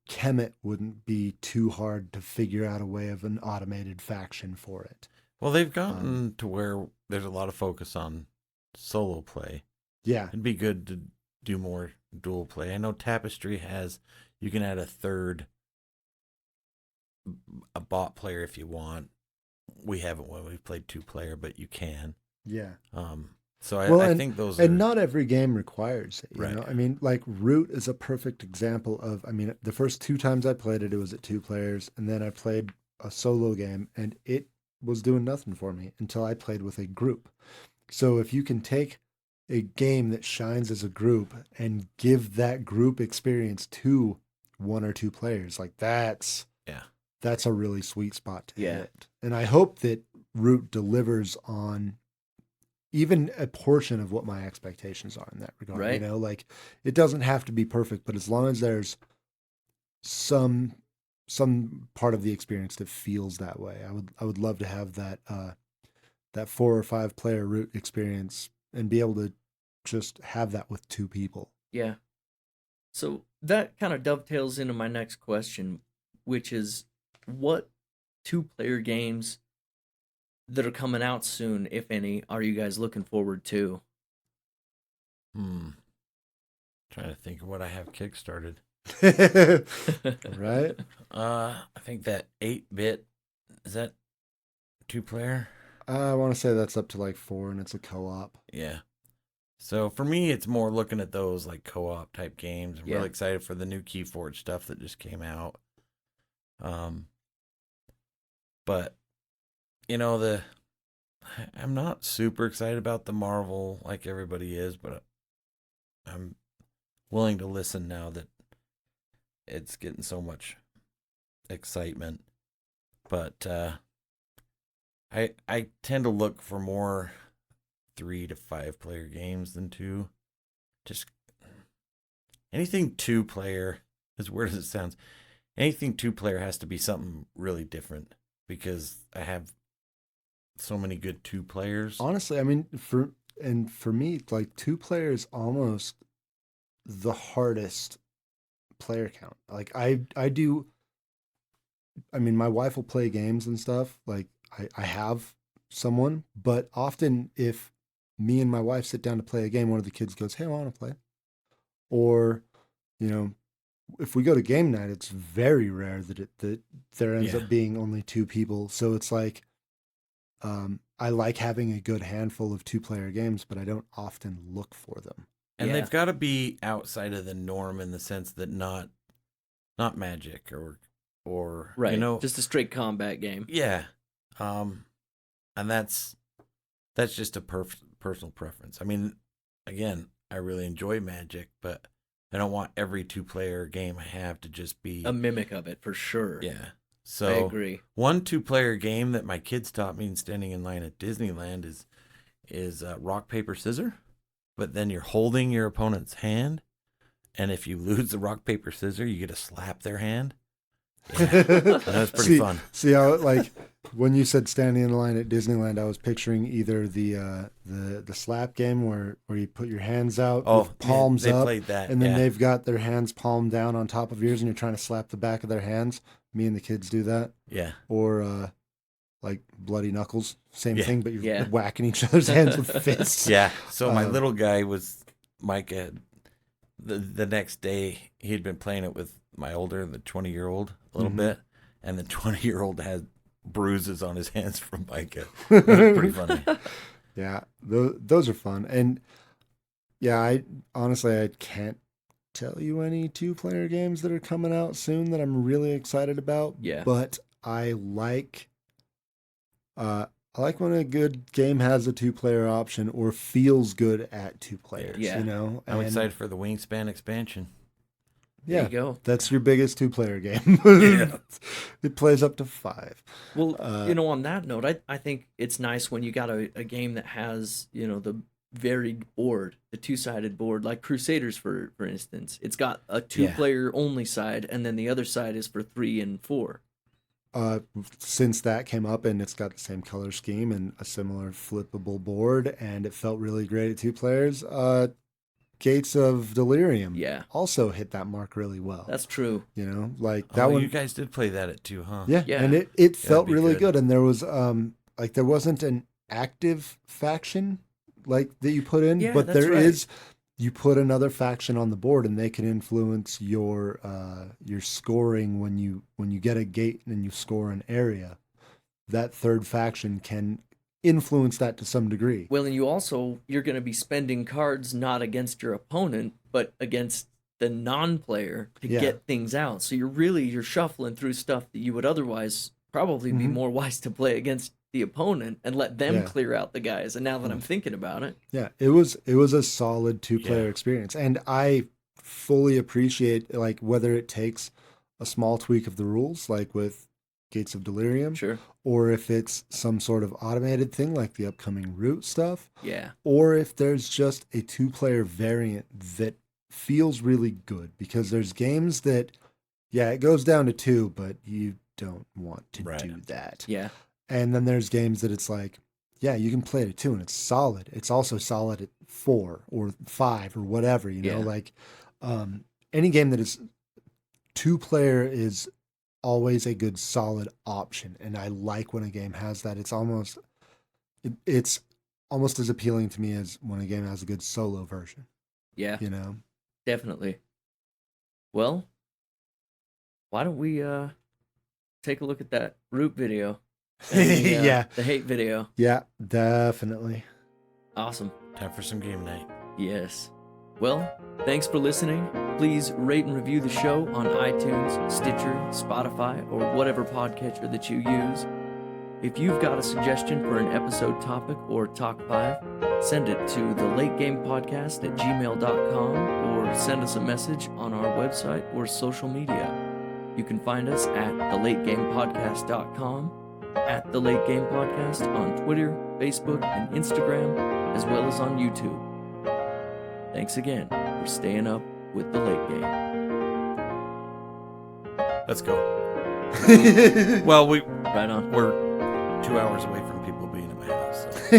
Kemet wouldn't be too hard to figure out a way of an automated faction for it. Well, they've gotten to where there's a lot of focus on solo play. Yeah, It'd be good to do more dual play. I know Tapestry you can add a bot player if you want. We haven't when we've played 2-player, but you can. yeah. So Well, I think those and are not every game requires it, you right. know? I mean, like Root is a perfect example of, I mean, the first 2 times I played it, it was at 2 players, and then I played a solo game and it was doing nothing for me until I played with a group. So if you can take a game that shines as a group and give that group experience to 1 or 2 players, like Yeah. that's a really sweet spot to Yeah. hit. And I hope that Root delivers on even a portion of what my expectations are in that regard. Right. You know, like it doesn't have to be perfect, but as long as there's some part of the experience that feels that way, I would love to have that 4 or 5 player Root experience and be able to just have that with 2 people. Yeah. So that kind of dovetails into my next question, which is what 2-player games that are coming out soon, if any, are you guys looking forward to? Trying to think of what I have kickstarted. Right? I think that 8-bit, is that 2-player? I want to say that's up to like 4 and it's a co-op. Yeah. So for me, it's more looking at those like co-op type games. I'm Yeah. really excited for the new Keyforge stuff that just came out. But you know, I'm not super excited about the Marvel like everybody is, but I'm willing to listen now that it's getting so much excitement. But I tend to look for more 3 to 5 player games than 2. Just anything 2-player, as weird as it sounds, anything 2-player has to be something really different because I have so many good 2-players. Honestly, I mean, for me, like 2 player is almost the hardest player count. Like I mean, my wife will play games and stuff. Like I have someone, but often if me and my wife sit down to play a game, one of the kids goes, "Hey, I want to play," or you know, if we go to game night, it's very rare that there ends up being only 2 people. So it's like, I like having a good handful of 2-player games, but I don't often look for them. And they've got to be outside of the norm in the sense that not Magic or Right. you know, just a straight combat game. Yeah. And that's just a personal preference. I mean, again, I really enjoy Magic, but I don't want every 2-player game I have to just be a mimic of it for sure. Yeah. So I agree. One 2-player game that my kids taught me in standing in line at Disneyland is rock, paper, scissors. But then you're holding your opponent's hand, and if you lose the rock, paper, scissors, you get to slap their hand. Yeah. That's pretty fun. See how, like, when you said standing in line at Disneyland, I was picturing either the slap game where you put your hands out, with palms they up, played that, and then they've got their hands palmed down on top of yours, and you're trying to slap the back of their hands. Me and the kids do that. Yeah. Or like bloody knuckles, same thing, but you're whacking each other's hands with fists. Yeah. So my little guy was Micah. The next day, he'd been playing it with my older, the 20-year-old, a little bit, and the 20-year-old had bruises on his hands from Micah. It was pretty funny. Yeah, those are fun, and yeah, I honestly can't tell you any 2-player games that are coming out soon that I'm really excited about. Yeah, but I like when a good game has a 2-player option or feels good at 2 players. Yeah. You know, I'm excited for the Wingspan expansion. Yeah, there you go. That's your biggest 2-player game. It plays up to 5. Well, on that note, I think it's nice when you got a game that has, the varied board, the 2-sided board, like Crusaders, for instance. It's got a 2-player only side, and then the other side is for 3 and 4. Since that came up, and it's got the same color scheme and a similar flippable board, and it felt really great at 2 players. Gates of Delirium also hit that mark really well. That's true. Like that one. You guys did play that at 2, huh? Yeah. And it felt really good. And there was there wasn't an active faction like that you put in, but there is. You put another faction on the board, and they can influence your scoring when you get a gate and you score an area. That third faction can influence that to some degree. Well, and you're going to be spending cards not against your opponent, but against the non-player to get things out. So you're shuffling through stuff that you would otherwise probably be more wise to play against the opponent and let them clear out the guys. And now that I'm thinking about it, it was a solid 2-player experience, and I fully appreciate like whether it takes a small tweak of the rules, like with Gates of Delirium, sure, or if it's some sort of automated thing like the upcoming Root stuff, or if there's just a 2-player variant that feels really good, because there's games that it goes down to 2, but you don't want to do that. And then there's games that it's like, you can play it at 2 and it's solid. It's also solid at 4 or 5 or whatever, like any game that is 2-player is always a good solid option. And I like when a game has that. It's almost as appealing to me as when a game has a good solo version. Yeah. Definitely. Well, why don't we take a look at that Root video? The hate video. Yeah, definitely. Awesome. Time for some game night. Yes. Well, thanks for listening. Please rate and review the show on iTunes, Stitcher, Spotify, or whatever podcatcher that you use. If you've got a suggestion for an episode topic or Talk 5, send it to thelategamepodcast@gmail.com or send us a message on our website or social media. You can find us at thelategamepodcast.com, at The Late Game Podcast on Twitter, Facebook, and Instagram, as well as on YouTube. Thanks again for staying up with The Late Game. Let's go. Well, right on. We're 2 hours away from people being at my house. So.